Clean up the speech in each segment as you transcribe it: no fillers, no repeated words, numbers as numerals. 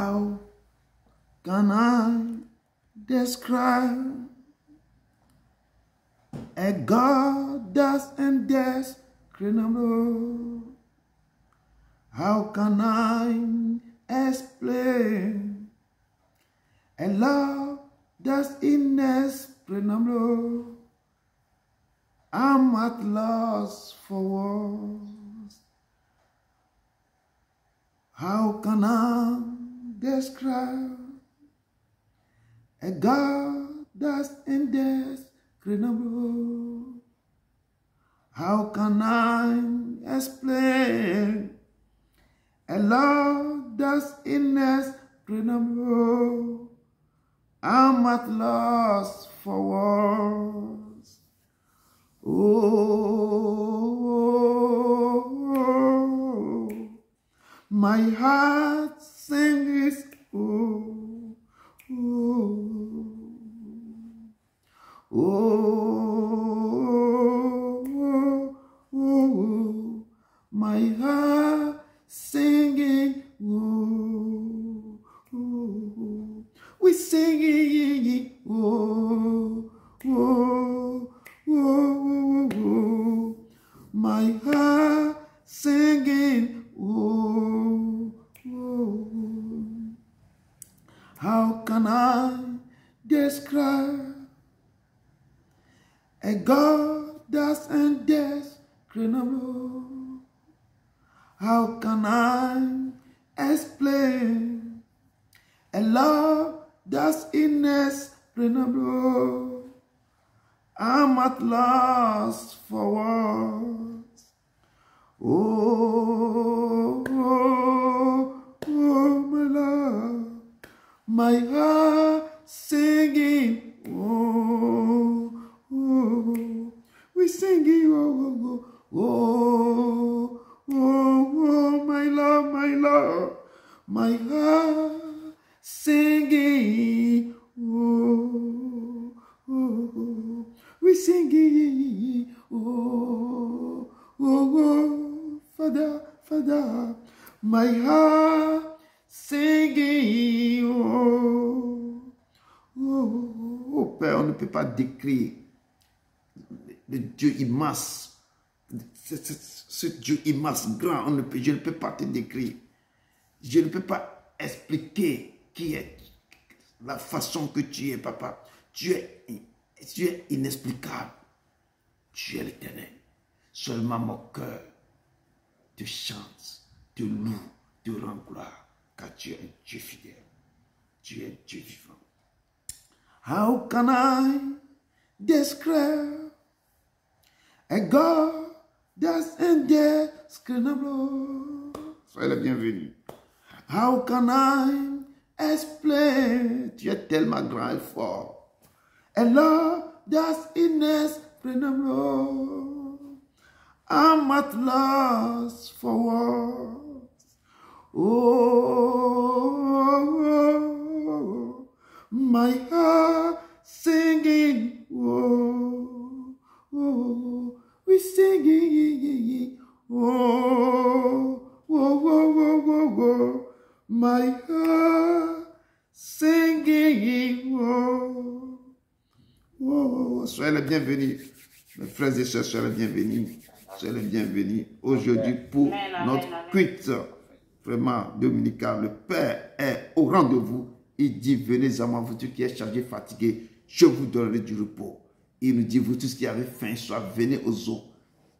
How can I describe a God that's indescribable? How can I explain a love that's inexplainable? I'm at loss for words. How can I describe a God that's indescribable? How can I explain a love that's inexplainable? I'm at loss for words. Oh, my heart sings, oh, oh, oh, oh, my heart singing, oh, oh, we singing, oh, oh, oh, oh, my heart singing, oh, oh. How can I describe a God that's indescribable? How can I explain a love that's inexplainable? I'm at loss for words. Oh, oh, oh, my love, my heart singing, oh, oh, we singing, oh, oh, oh, oh, my love, my heart singing, oh, oh, we singing, oh, oh, oh, Father, Father, my heart singing, oh, oh, oh, Père, on ne peut pas décrire le Dieu immense, ce Dieu immense, grand, je ne peux pas te décrire. Je ne peux pas expliquer qui est la façon que tu es, papa. Tu es inexplicable. Tu es l'Éternel. Seulement mon cœur te chante, te loue, te rend gloire, car tu es un Dieu fidèle. Tu es un Dieu vivant. How can I describe a God that's indescribable? Soyez le bienvenu. How can I explain? Tu es tellement grand et fort. A love that's inexplainable. I'm at loss for words. Oh, my heart singing. Oh, oh, we singing. Oh, oh, oh, oh, oh, oh, my heart singing. Oh, oh, soyez les bienvenus, mes frères et sœurs, soyez les bienvenus. Soyez les bienvenus aujourd'hui pour notre culte vraiment dominical. Le Père est au rendez-vous. Il dit, venez à moi, vous tous qui êtes chargés, fatigués, je vous donnerai du repos. Il nous dit, vous tous qui avez faim, soit venez aux eaux.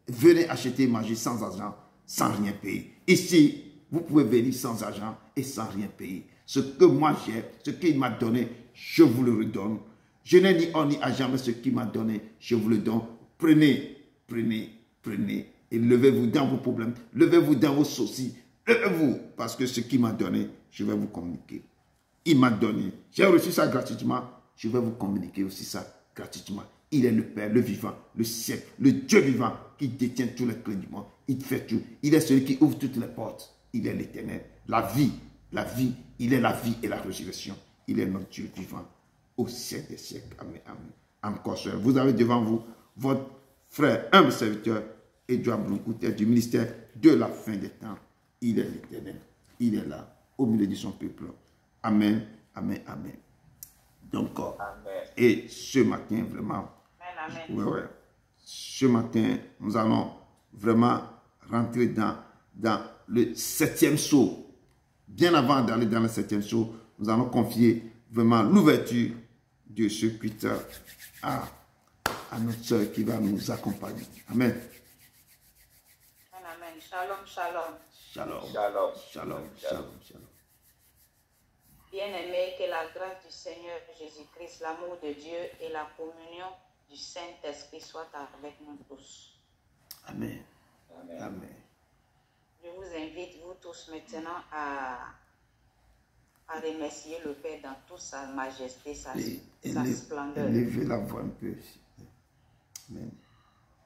Venez acheter et manger sans argent, sans rien payer. Ici, vous pouvez venir sans argent et sans rien payer. Ce que moi j'ai, ce qu'il m'a donné, je vous le redonne. Je n'ai ni or ni argent, mais ce qu'il m'a donné, je vous le donne. Prenez, prenez, prenez et levez-vous dans vos problèmes, levez-vous dans vos soucis, levez-vous parce que ce qu'il m'a donné, je vais vous communiquer. Il m'a donné, j'ai reçu ça gratuitement, je vais vous communiquer aussi ça gratuitement. Il est le Père, le vivant, le siècle, le Dieu vivant qui détient tous les clés du monde. Il fait tout. Il est celui qui ouvre toutes les portes. Il est l'Éternel. La vie, il est la vie et la résurrection. Il est notre Dieu vivant au siècle des siècles. Amen, amen. Encore, soeur, vous avez devant vous votre frère, humble serviteur, Edouard Blounkoutet, du ministère de la fin des temps. Il est l'Éternel. Il est là, au milieu de son peuple. Amen, amen, amen. Donc, et ce matin, vraiment, ouais, ce matin, nous allons vraiment rentrer dans le 7e sceau. Bien avant d'aller dans le 7e sceau, nous allons confier vraiment l'ouverture de ce culte à notre soeur qui va nous accompagner. Amen. Amen. Shalom, shalom. Shalom, shalom, shalom, shalom, shalom. Bien-aimés, que la grâce du Seigneur Jésus-Christ, l'amour de Dieu et la communion du Saint-Esprit soient avec nous tous. Amen. Amen. Amen. Je vous invite, vous tous, maintenant à remercier le Père dans toute sa majesté, sa splendeur. Élevez la voix un peu. Amen.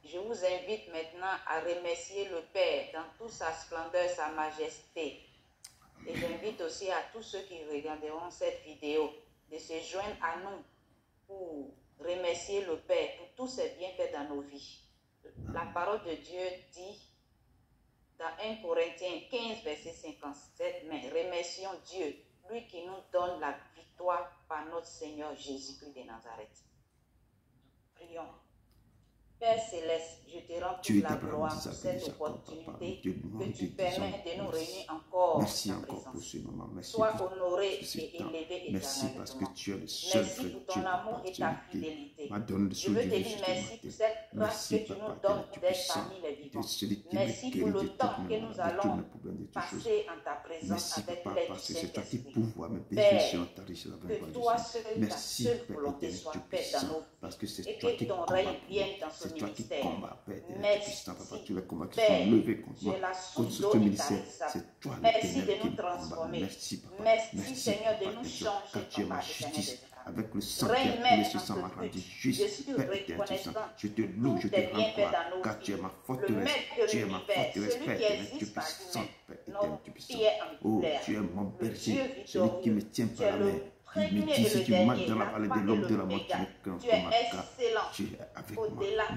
Je vous invite maintenant à remercier le Père dans toute sa splendeur, sa majesté. Et j'invite aussi à tous ceux qui regarderont cette vidéo de se joindre à nous pour remercier le Père pour tous ses bienfaits dans nos vies. La parole de Dieu dit dans 1 Corinthiens 15, verset 57, mais remercions Dieu, lui qui nous donne la victoire par notre Seigneur Jésus-Christ de Nazareth. Prions. Père Céleste, je te rends toute la gloire pour cette opportunité que tu permets de nous réunir encore en ta présence. Sois honoré et élevé éternellement. Merci pour ton amour et ta fidélité. Je veux te dire merci pour cette grâce que tu nous donnes d'être parmi les vivants. Merci pour le temps que nous allons passer en ta présence avec l'aide du Saint-Esprit. Père, que toi seul, ta seule volonté soit faite dans nos vies et que ton règne vienne dans ce ministère. Merci, Père, tu es la source d'eau intarissable. Merci de nous transformer. Merci, Seigneur, de nous changer, Papa, avec le sang qui a coulé ce sang m'a rendu juste, Père éternel, je te loue, je te rends gloire, car tu es ma forteresse, tu es ma forteresse, Père éternel, tu es puissant, Père éternel, tu es puissant. Oh, tu es mon berger, celui qui me tient par la main. Il me dit, si tu marches dans la vallée de l'homme de la mort, tu ne crains pas ma car tu es avec moi.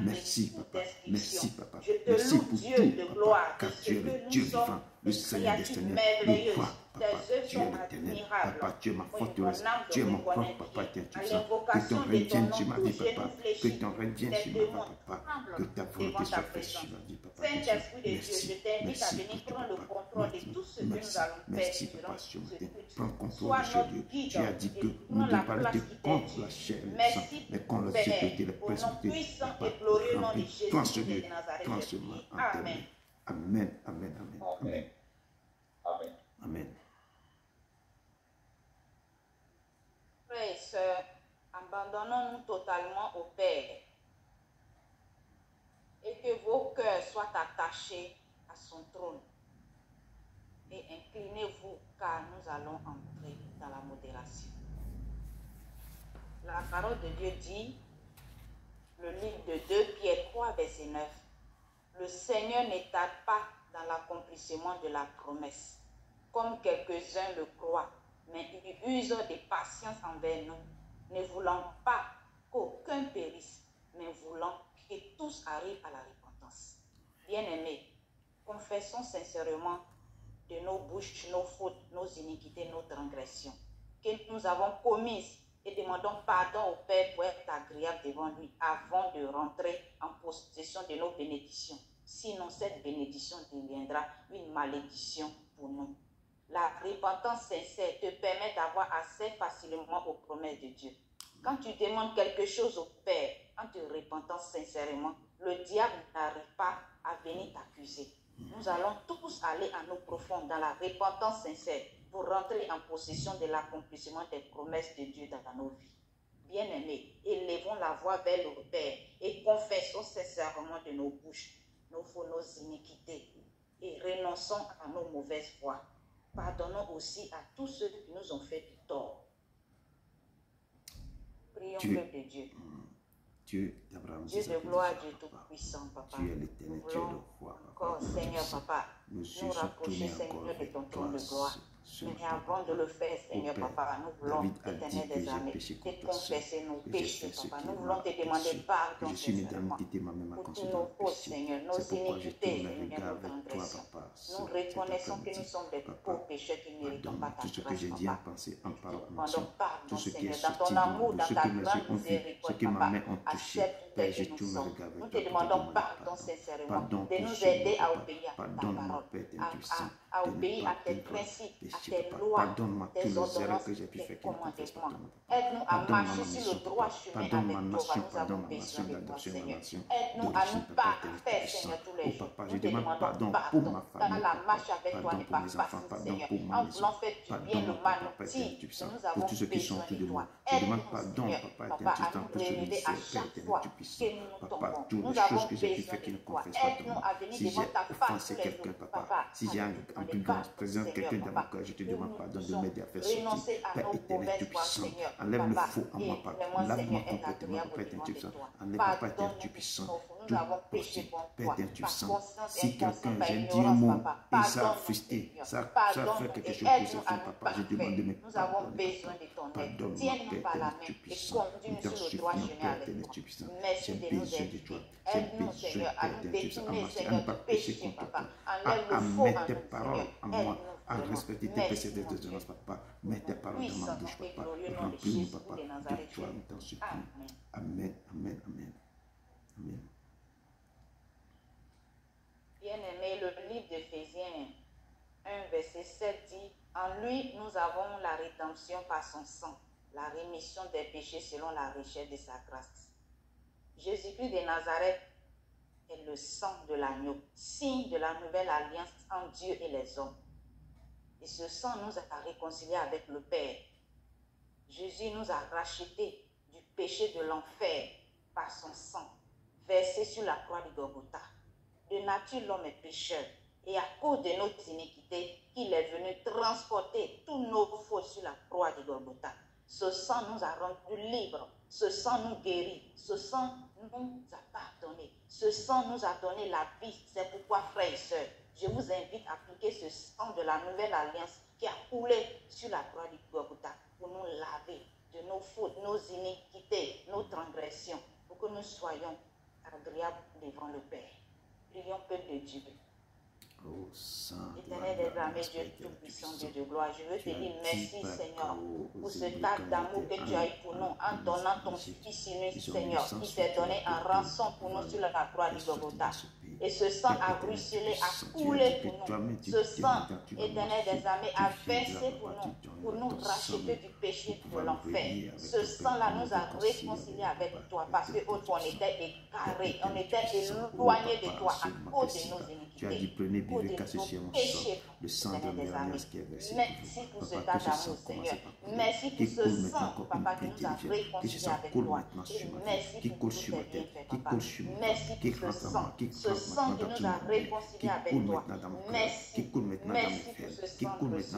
Merci, Papa. Merci, Papa. Merci pour tout, Papa, car tu es le Dieu vivant, le Seigneur des Seigneurs, le roi, Papa. Tu es l'éternel, Papa. Tu es ma forteresse, tu es mon propre, Papa, tu es puissant. Que ton règne vienne sur ma vie, Papa. Que ton règne vienne sur ma vie, Papa. Que ta volonté soit faite sur ma vie, Papa. Saint-Esprit de Dieu, je t'invite à venir prendre le contrôle de tout ce que nous allons faire. Merci, Papa, sur ma vie. Prends contrôle de Dieu. Tu as dit que nous ne devons pas lutter contre la chair et le sang, mais contre le sécurité, les principautés. Toi, ce Dieu, toi, ce moi, en termes. Amen, amen, amen, amen. Amen. Amen. Frères et sœurs, abandonnons-nous totalement au Père et que vos cœurs soient attachés à son trône. Et inclinez-vous car nous allons entrer dans la modération. La parole de Dieu dit, le livre de 2 Pierre 3, verset 9, le Seigneur ne tarde pas dans l'accomplissement de la promesse, comme quelques-uns le croient, mais il use de patience envers nous, ne voulant pas qu'aucun périsse, mais voulant que tous arrivent à la repentance. Bien-aimés, confessons sincèrement de nos bouches, nos fautes, nos iniquités, nos transgressions, que nous avons commises, et demandons pardon au Père pour être agréable devant lui avant de rentrer en possession de nos bénédictions. Sinon, cette bénédiction deviendra une malédiction pour nous. La repentance sincère te permet d'avoir accès facilement aux promesses de Dieu. Quand tu demandes quelque chose au Père, en te repentant sincèrement, le diable n'arrive pas à venir t'accuser. Nous allons tous aller à nos profonds dans la repentance sincère pour rentrer en possession de l'accomplissement des promesses de Dieu dans nos vies. Bien-aimés, élevons la voix vers le Père et confessons sincèrement de nos bouches nos fautes, nos iniquités et renonçons à nos mauvaises voies. Pardonnons aussi à tous ceux qui nous ont fait du tort. Prions de Dieu. Dieu d'Abraham, Dieu de gloire, Dieu tout-puissant, Papa. Tu es l'éternel, tu es le roi, encore, Seigneur, Papa, nous rapprocher, Seigneur, de ton trône de gloire. Mais avant de le faire, Seigneur, Papa, nous voulons, Éternel des armées, te confesser nos péchés, Papa. Nous voulons te demander pardon, sincèrement, pour tous nos fautes, Seigneur, nos iniquités, Seigneur, nos transgressions. Nous reconnaissons que nous sommes des pauvres pécheurs qui ne méritons pas ta grâce, Papa. Demandons pardon, Seigneur, dans ton amour, dans ta grande miséricorde, Papa. Accepte ce que nous sommes. Nous te demandons pardon, sincèrement, de nous aider à obéir à ta parole, à obéir à tes principes, à tes lois, tes ordonnances, tes commandements. Aide-nous à marcher sur le droit chemin avec toi. Nous avons besoin de toi, Seigneur. Aide-nous à nous parfaire, Seigneur, tous les jours. Nous te demandons pardon, car la marche avec toi n'est pas facile, Seigneur. En voulant faire du bien, le mal nous tire. Nous avons besoin de toi. Aide-nous, Seigneur, Papa, à nous relever à chaque fois que nous tombons. Nous avons besoin de toi. Aide-nous à venir devant ta face tous les jours, Papa. Si j'ai un plus grand présent, quelqu'un dans mon cœur, je te demande pardon de m'aider à faire sortir. Père éternel, tu puissant, enlève le faux en moi, Papa. Lave-moi complètement, Père éternel, tu puissant. Enlève, Papa éternel, tu puissant. Tout péché, Père éternel, tu puissant. Si quelqu'un, j'ai dit un mot, et ça a frustré, ça fait quelque chose pour ce film, Papa, je demande de me pardonner. Nous avons besoin de ton aide. Tiens-nous par la main et conduis-nous sur le droit chemin avec toi. Merci de nous aider. Aide-nous, Seigneur, à nous détourner, Seigneur, du péché, Papa. Enlève le faux en nous, Seigneur. Aide-nous. À respecter tes précédentes ordonnances, Papa. Mets tes paroles dans ma bouche, Papa. Remplis-nous, Papa, de toi, nous t'en supplions. Amen, amen, amen. Amen. Bien-aimé, le livre d'Éphésiens 1, verset 7 dit, en lui, nous avons la rédemption par son sang, la rémission des péchés selon la richesse de sa grâce. Jésus-Christ de Nazareth est le sang de l'agneau, signe de la nouvelle alliance entre Dieu et les hommes. Et ce sang nous a réconciliés avec le Père. Jésus nous a rachetés du péché de l'enfer par son sang, versé sur la croix de Golgotha. De nature, l'homme est pécheur, et à cause de nos iniquités, il est venu transporter tous nos fautes sur la croix de Golgotha. Ce sang nous a rendus libres, ce sang nous guérit, ce sang nous a pardonné, ce sang nous a donné la vie. C'est pourquoi, frères et sœurs, je vous invite à appliquer ce sang de la nouvelle alliance qui a coulé sur la croix du Golgotha pour nous laver de nos fautes, nos iniquités, nos transgressions, pour que nous soyons agréables devant le Père. Prions, peuple de Dieu. Oh, Saint, Éternel des armées, Dieu tout-puissant, Dieu de gloire, je veux te dire merci, Seigneur, pour ce acte d'amour que tu as eu pour nous, en donnant ton Fils unique, Seigneur, qui s'est donné en rançon pour nous sur la croix du Golgotha. Et ce sang a ruisselé, a coulé pour nous. Ce sang, Éternel des armées, a versé pour nous racheter du péché de l'enfer. Ce sang-là nous a réconciliés avec toi, parce qu'autrement on était égarés, on était éloignés de toi à cause de nos iniquités. Tu as dit, prenez, buvez, cassez sur mon sang, le sang de l'alliance qui est versé. Merci pour ce tas d'amour, Seigneur. Merci pour ce sang, Papa, qui nous a réconciliés avec toi. Merci pour tous tes bienfaits, Papa. Merci pour ce sang, qui nous a réconciliés avec toi. Merci pour ce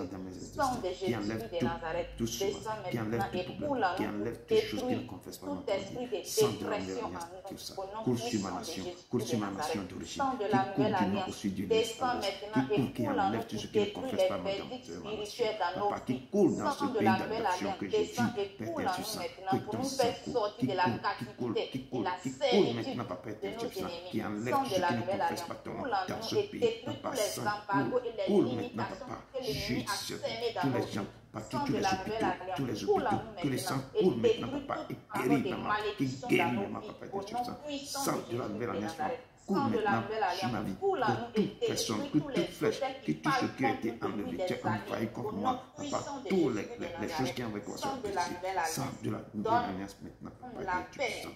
sang de Jésus de Nazareth. Descends maintenant et coule en nous, détruis tout esprit de dépression en nous. Au nom puissant de Jésus de Nazareth, sang de la nouvelle alliance. Descends maintenant et coule en nous pour détruire les verdicts spirituels dans nos vies. Sang de la nouvelle alliance, descends et coule en nous maintenant pour nous faire sortir de la captivité et la servitude de nos ennemis. Sang de la nouvelle alliance, coule en nous et détruis tous les embargos et les limitations que l'ennemi a semées dans nos vies. Sang de la nouvelle alliance, coule en nous maintenant et détruis toute parole de malédiction dans nos vies. Au nom puissant de Jésus de Nazareth. Sang de la nouvelle alliance, coule en nous et détruis tous les protects qui parlent contre nous des années. Au nom puissant de Jésus de Nazareth. Sang de la nouvelle alliance, donne la paix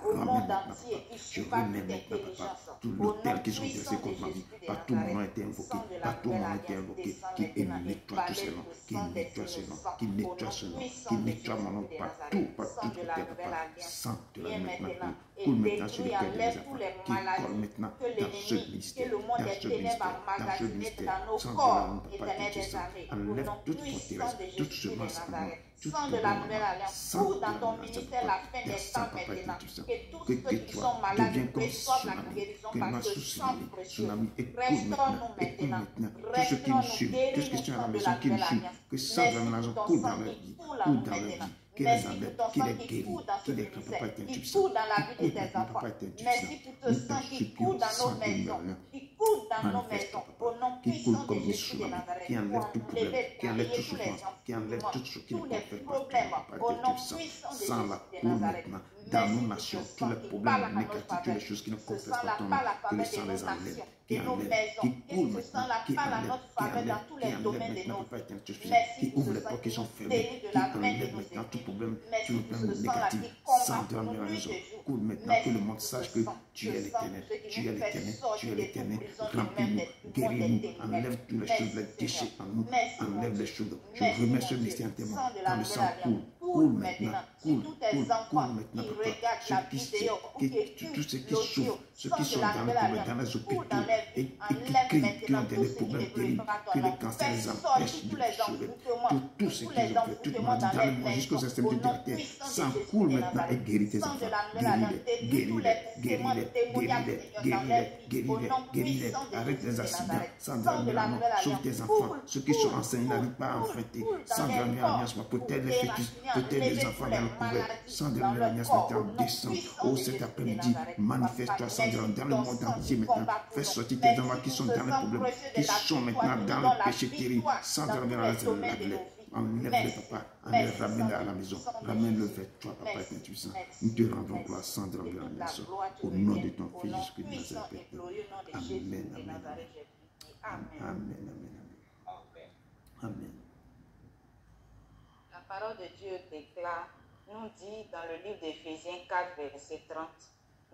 au monde entier qui supporte l'intelligence. Tout l'autel qui sont dressés contre ma vie, par tout moment été invoqué, par tout moment été invoqué, qui nettoie tout cela, qui nettoie cela, qui nettoie cela, qui nettoie mon nom partout, partout, sang de la nouvelle alliance, coule maintenant sur le cœur des enfants, qui colle maintenant dans ce ministère, dans ce ministère, dans ce ministère, sans Dieu, papa, enlève toute forteresse, toute semence en moi, tout sang de la nouvelle alliance, coule dans ton ministère la fin des temps maintenant. Que tous ceux qui sont malades reçoivent la guérison parce que sang précieux. Restaure-nous maintenant. Tous ceux qui nous suivent, tous ceux qui sont à la maison, qui nous suivent, que ça dans la maison coule dans leur vie, coule dans leur vie. Qu'il les embête, qu'il les guérit, qu'il les papa est qui coule dans la vie de tes enfants. Merci pour ce sang qui coule dans nos maisons, qui coule dans nos maisons, au nom puissant de Jésus de Nazareth. Qui enlève tout problème, qui enlève toute souffrance, qui enlève tout ce qui tous les problèmes, au nom puissant de Jésus de Nazareth. Dans nos nations, tous les problèmes négatifs, toutes les choses qui ne confessent pas ton nom, que le sang les enlève, qui enlève, qui coule maintenant, qui enlève maintenant, papa éternel, qui ouvre les portes qui sont fermées, qui enlève maintenant tout problème, tout problème négatif, sans dormir à la maison, coule maintenant, que le monde sache que tu es l'éternel, tu es l'éternel, tu es l'éternel, remplis-nous, guéris-nous, enlève toutes les choses, les déchets en nous, enlève les choses, je remets ce mystère en témoin, quand le sang coule maintenant, coule maintenant, papa, tous ceux qui souffrent, ceux qui sont dans les hôpitaux et qui ont des problèmes terribles, que le cancer les empêche de sauver, tout ce qu'ils ont fait, toute maladie dans le monde jusqu'aux extrémités de la terre, sans coule maintenant et guéris tes enfants, guéris-les, arrête les accidents, sans drame de la mort, sauve tes enfants, ceux qui sont enseignés n'arrivent pas à enfêter, sans drame de l'alliance, protège les fœtus, protège les enfants dans le couvert, sans drame de l'alliance maintenant, descend, oh cet après-midi, manifeste-toi sans drame dans le monde entier maintenant, fais sortir tes enfants qui sont dans les problèmes, qui sont maintenant dans le péché terrible, sans drame de l'alliance, enlève-le papa, enlève, ramène à la maison, ramène-le vers toi papa et puissant, nous te rendons gloire sans drame de l'alliance, au nom de ton fils Jésus-Christ de Nazareth. Amen, amen, amen, amen. La parole de Dieu déclare, nous dit dans le livre d'Éphésiens 4, verset 30,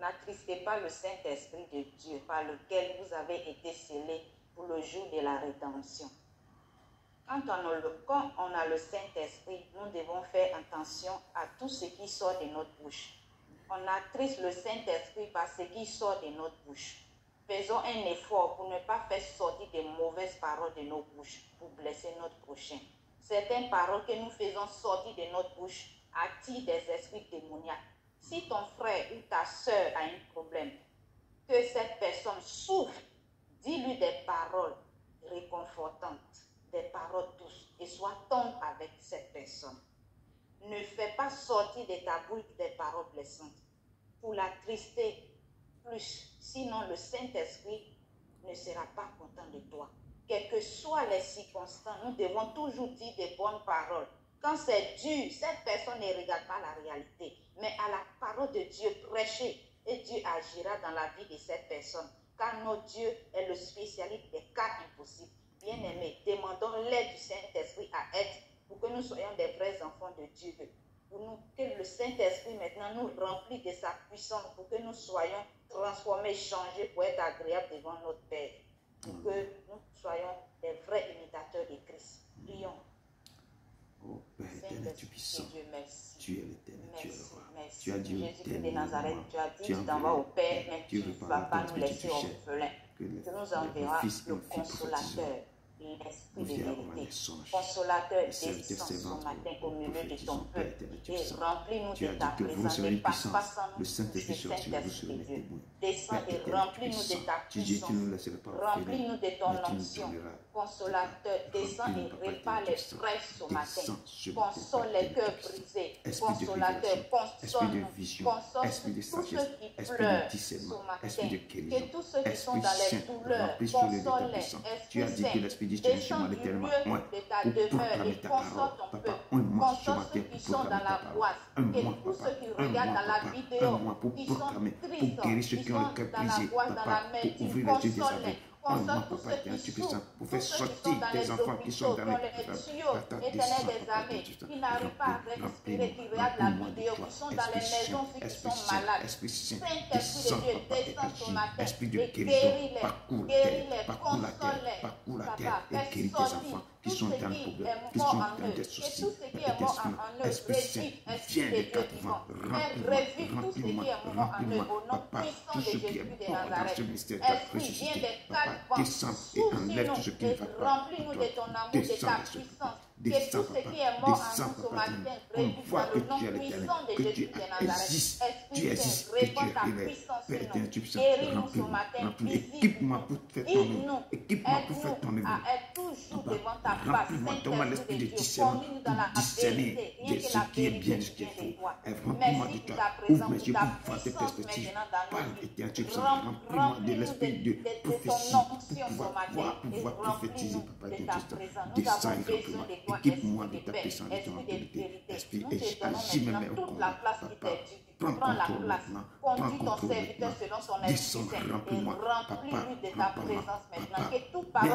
n'attristez pas le Saint-Esprit de Dieu par lequel vous avez été scellés pour le jour de la rédemption. Quand on a le Saint-Esprit, nous devons faire attention à tout ce qui sort de notre bouche. On attriste le Saint-Esprit par ce qui sort de notre bouche. Faisons un effort pour ne pas faire sortir de mauvaises paroles de nos bouches pour blesser notre prochain. Certaines paroles que nous faisons sortir de notre bouche attirent des esprits démoniaques. Si ton frère ou ta soeur a un problème, que cette personne souffre, dis-lui des paroles réconfortantes, des paroles douces et sois tendre avec cette personne. Ne fais pas sortir de ta bouche des paroles blessantes pour l'attrister plus, sinon le Saint-Esprit ne sera pas content de toi. Quelles que soient les circonstances, nous devons toujours dire des bonnes paroles. Quand c'est dur, cette personne ne regarde pas la réalité, mais à la parole de Dieu prêcher, et Dieu agira dans la vie de cette personne, car notre Dieu est le spécialiste des cas impossibles. Bien-aimés, demandons l'aide du Saint-Esprit à être pour que nous soyons des vrais enfants de Dieu. Pour nous, que le Saint-Esprit maintenant nous remplisse de sa puissance pour que nous soyons transformés, changés pour être agréables devant notre Père. Pour que nous soyons des vrais imitateurs de Christ. Prions. Oh Père éternel, tu es puissant. Dieu, merci. Tu es l'éternel, tu es le roi. Merci. Tu as dit Jésus de Nazareth, tu as dit, tu t'en vas au Père, mais tu ne vas pas nous laisser orphelins. Tu nous enverras le consolateur, l'esprit de vérité. Consolateur, descend ce matin au milieu de ton peuple et remplis-nous de ta présence. Ne passe pas sans nous, le Saint-Esprit sera sur vous, sur les témoins. Descends et remplis-nous de ta puissance. Remplis-nous de ton onction. Consolateur, descends et répare les fraises ce matin. Console les cœurs brisés. Consolateur, console-nous. Console tous ceux qui pleurent ce matin. Que tous ceux qui sont dans les douleurs, console-les. Esprit Saint, descends du lieu de ta demeure et console ton peuple. Console ceux qui sont dans l'angoisse. Et tous ceux qui regardent dans la vidéo, qui sont tristes, qui sont dans l'angoisse, dans la maladie, console-les. Console tous ceux qui souffrent, tous ceux qui sont dans les hôpitaux, dans les tuyaux, éternel des armées, qui n'arrivent pas à respirer, qui regardent la vidéo, qui sont dans les maisons, ceux qui sont malades. Saint-Esprit de Dieu, descends ce matin et guéris-les, console-les, papa, fais sortir qui sont dans le problème, qui sont dans des soucis, Esprit Saint, viens des quatre vents, remplis-moi, Papa, tout ce qui est bon dans ce mystère de la ressuscité, Papa, descends et enlève tout ce qui ne va pas, descends, Papa, Papa, on voit que tu es l'éternel, que tu existes, que tu es réel, Père éternel, tu puisses remplir, équipe-moi pour faire ton œuvre, équipe-moi pour faire ton œuvre, remplis-moi, donne-moi l'esprit de discernement pour discerner de ce qui est bien, ce qui est faux, remplis-moi de toi, ouvre mes yeux pour voir tes perspectives, parle éternel, tu puisses remplis-moi de l'esprit de prophétie, pour pouvoir prophétiser, Papa éternel, descends et remplis-moi, équipe-moi de ta puissance, de ton autorité, Esprit, et agis même au combat, Papa. Prends contrôle maintenant. Prends contrôle maintenant. Descends, remplis-moi. Papa, mets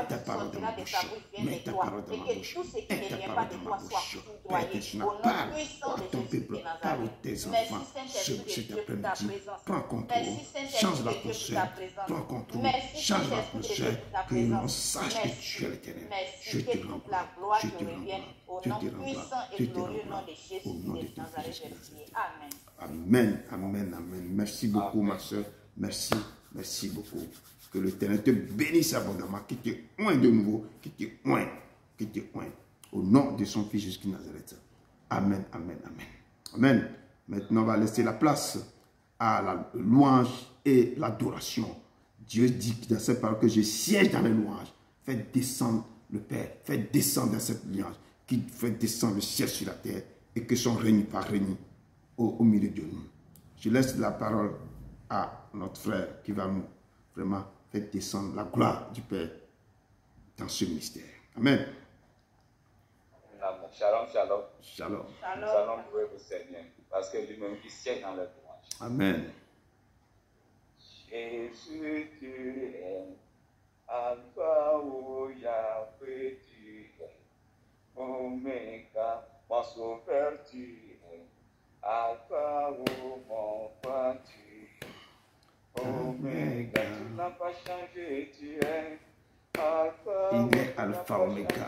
ta parole dans ma bouche. Mets ta parole dans ma bouche. Mets ta parole dans ma bouche. Père éternel, parle à ton peuple. Parle à tes enfants cet après-midi. Prends contrôle. Change l'atmosphère. Prends contrôle. Change l'atmosphère. Que l'on sache que tu es l'éternel. Je te rends gloire. Je te rends gloire. Je te rends gloire. Je te rends gloire. Au nom de ton Fils Jésus. Amen, amen, amen. Merci beaucoup, ma soeur. Merci, merci beaucoup. Que l'Éternel te bénisse abondamment, qui te oint de nouveau, qui te oint. Au nom de son Fils Jésus Nazareth. Amen, amen, amen. Amen. Maintenant, on va laisser la place à la louange et l'adoration. Dieu dit dans cette parole que je siège dans les louanges. Faites descendre le Père, faites descendre dans cette louange, qui fait descendre le ciel sur la terre et que son règne par règne au milieu de nous. Je laisse la parole à notre frère qui va nous vraiment faire descendre la gloire du Père dans ce mystère. Amen. Shalom, shalom. Shalom. Nous allons louer le Seigneur parce que lui-même qui siège dans le louange. Amen. Jésus, tu es Alpha ou Yahweh, tu es Omega, mon sauveur, tu es Alpha ou mon roi, tu es Omega, tu n'as pas changé, tu es Alpha. Il est Alpha, Omega.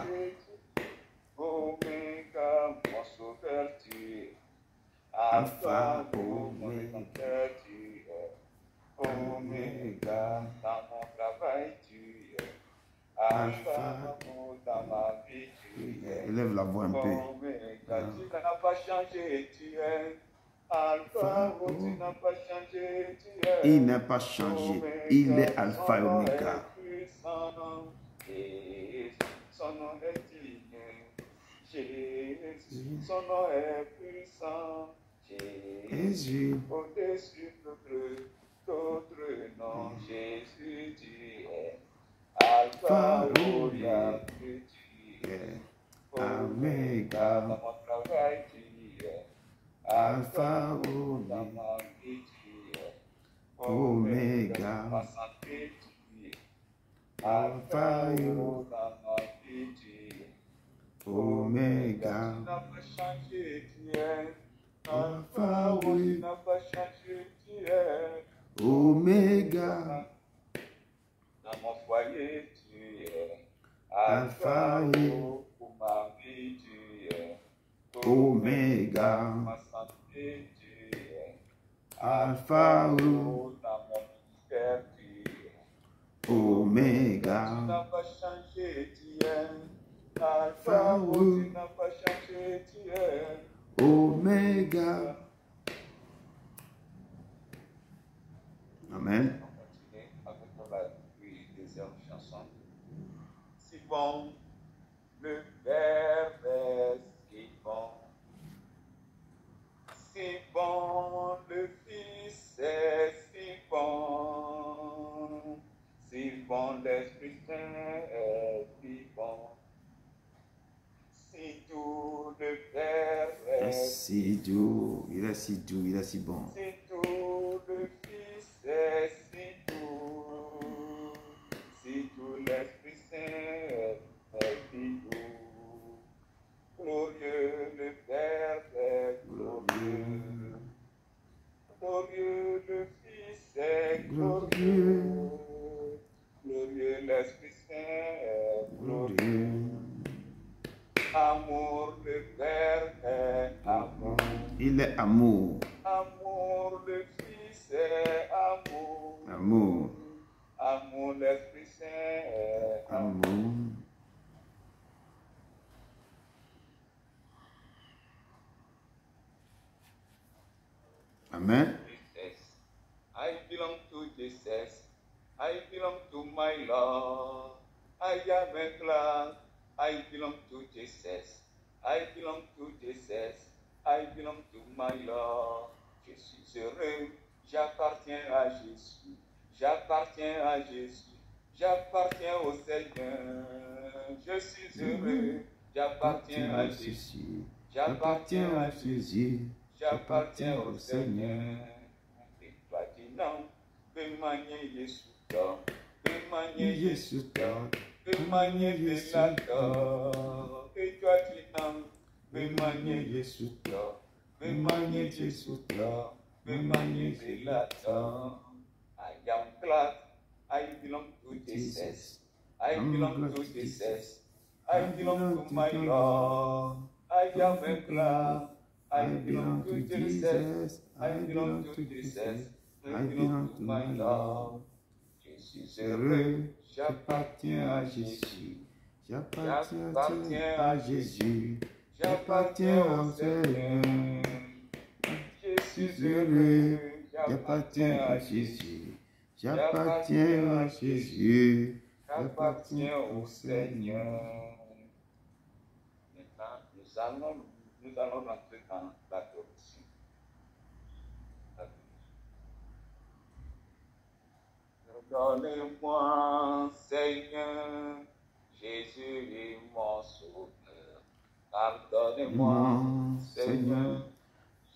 Omega, mon sauveur, tu es Alpha, Omega, tu es Omega, dans mon travail, tu es Alpha, dans ma vie, tu es. Élève la voix un peu. Omega, tu n'as pas changé, tu es Alpha, tu n'as pas changé, tu es. Il n'a pas changé. Il est Alpha et Omega. Son nom est digne. Jésus, son nom est puissant. Jésus, au-dessus d'autres noms, Jésus, tu es Alpha, Omega, tu es Omega, dans mon travail, tu es Alpha, Omega, dans ma vie, tu es Omega, dans ma santé, tu es Alpha, Omega, dans ma vie, tu es Omega, tu n'as pas changé, tu es Alpha, tu n'as pas changé, tu es Omega. Dans mon foyer, tu es Alpha, pour ma vie, tu es Omega. Dans ma santé, tu es Alpha, dans mon ministère, tu es Omega. Tu n'as pas changé, tu es Alpha, tu n'as pas changé, tu es Omega. Amen. On continue avec la deuxième chanson. Si bon, le Père est si bon. Si bon, le Fils est si bon. Si bon, l'Esprit Saint est si bon. Si doux, le Père est Si doux, il est si doux, il est si bon. si doux, le Fils est si doux. Si doux, l'Esprit Saint est si doux. Glorieux, le Père est glorieux. Glorieux, le Fils est glorieux. Glorieux, l'Esprit Saint est glorieux. Amour, le Père est amour. Il est amour. Amour, le Fils est amour. Amour. Amour, l'Esprit Saint est amour. Amour. Amen. Jesus. I belong to Jesus. I belong to my Lord. I am glad. I belong to Jesus. I belong to Jesus. I belong to my Lord. Je suis heureux. J'appartiens à Jésus. J'appartiens à Jésus. J'appartiens au Seigneur. Je suis heureux. J'appartiens à Jésus. J'appartiens à Jésus. J'appartiens au Seigneur. Et toi dis non, que manier Jésus d'or, que manier Jésus d'or, que manier de la d'or. Et toi dis non, que manier Jésus d'or, que manier Jésus d'or, que manier de la d'or. I am glad I belong to Jesus. I belong to Jesus. I belong to my Lord. I am glad. I belong to Jesus. I belong to Jesus. I belong to my Lord. Je suis heureux. J'appartiens à Jésus. J'appartiens à Jésus. J'appartiens au Seigneur. Je suis heureux. J'appartiens à Jésus. J'appartiens à Jésus. J'appartiens au Seigneur. Maintenant, nous allons rentrer dans l'adoration. Pardonnez-moi, Seigneur, Jésus est mon sauveur. Pardonnez-moi, Seigneur,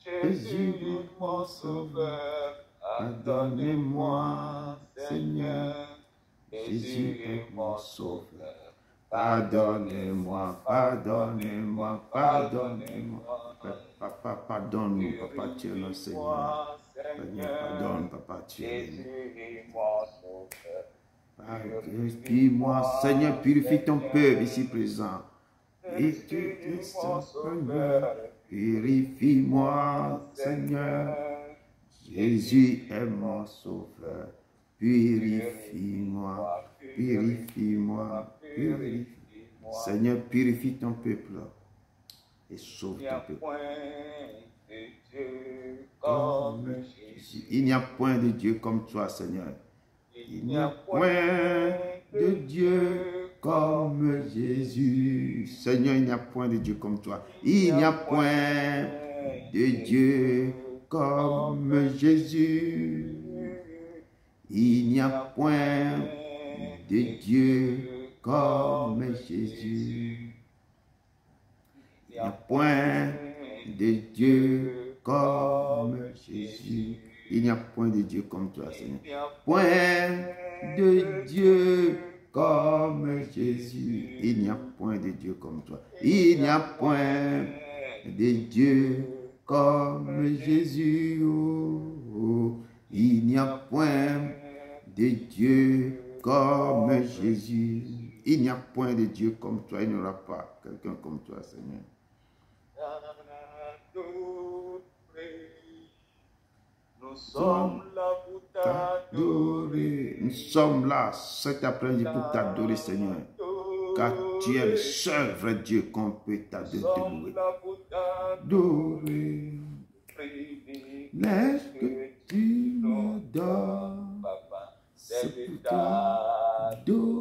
Jésus est mon sauveur. Pardonnez-moi, Seigneur, Jésus est mon sauveur. Pardonnez-moi, pardonnez-moi, pardonnez-moi. Papa, pardonne-nous, Papa, tu es notre Seigneur. Seigneur, pardonne, Papa, tu es Purifie-moi, Seigneur, purifie ton peuple ici présent. Et tu es Seigneur. Purifie-moi, Seigneur. Jésus est mon sauveur. Purifie-moi, purifie-moi, purifie-moi. Seigneur, purifie ton peuple et sauve ton peuple. Il n'y a point de Dieu comme toi, Seigneur. Il n'y a point de Dieu comme Jésus. Seigneur, il n'y a point de Dieu comme toi. Il n'y a point de Dieu comme Jésus. Il n'y a point de Dieu comme Jésus. Il n'y a point de Dieu comme Jésus. Il n'y a point de Dieu comme toi, Seigneur. Point de Dieu comme Jésus. Il n'y a point de Dieu comme toi. Il n'y a point de Dieu comme Jésus. Oh, oh. Il n'y a point de Dieu comme Jésus. Il n'y a point de Dieu comme toi. Il n'y aura pas quelqu'un comme toi, Seigneur. Nous sommes là pour t'adorer. Nous sommes là cet après-midi pour t'adorer, Seigneur. Car tu es le seul vrai Dieu qu'on peut t'adorer. Laisse que tu me donnes, c'est pour t'adorer.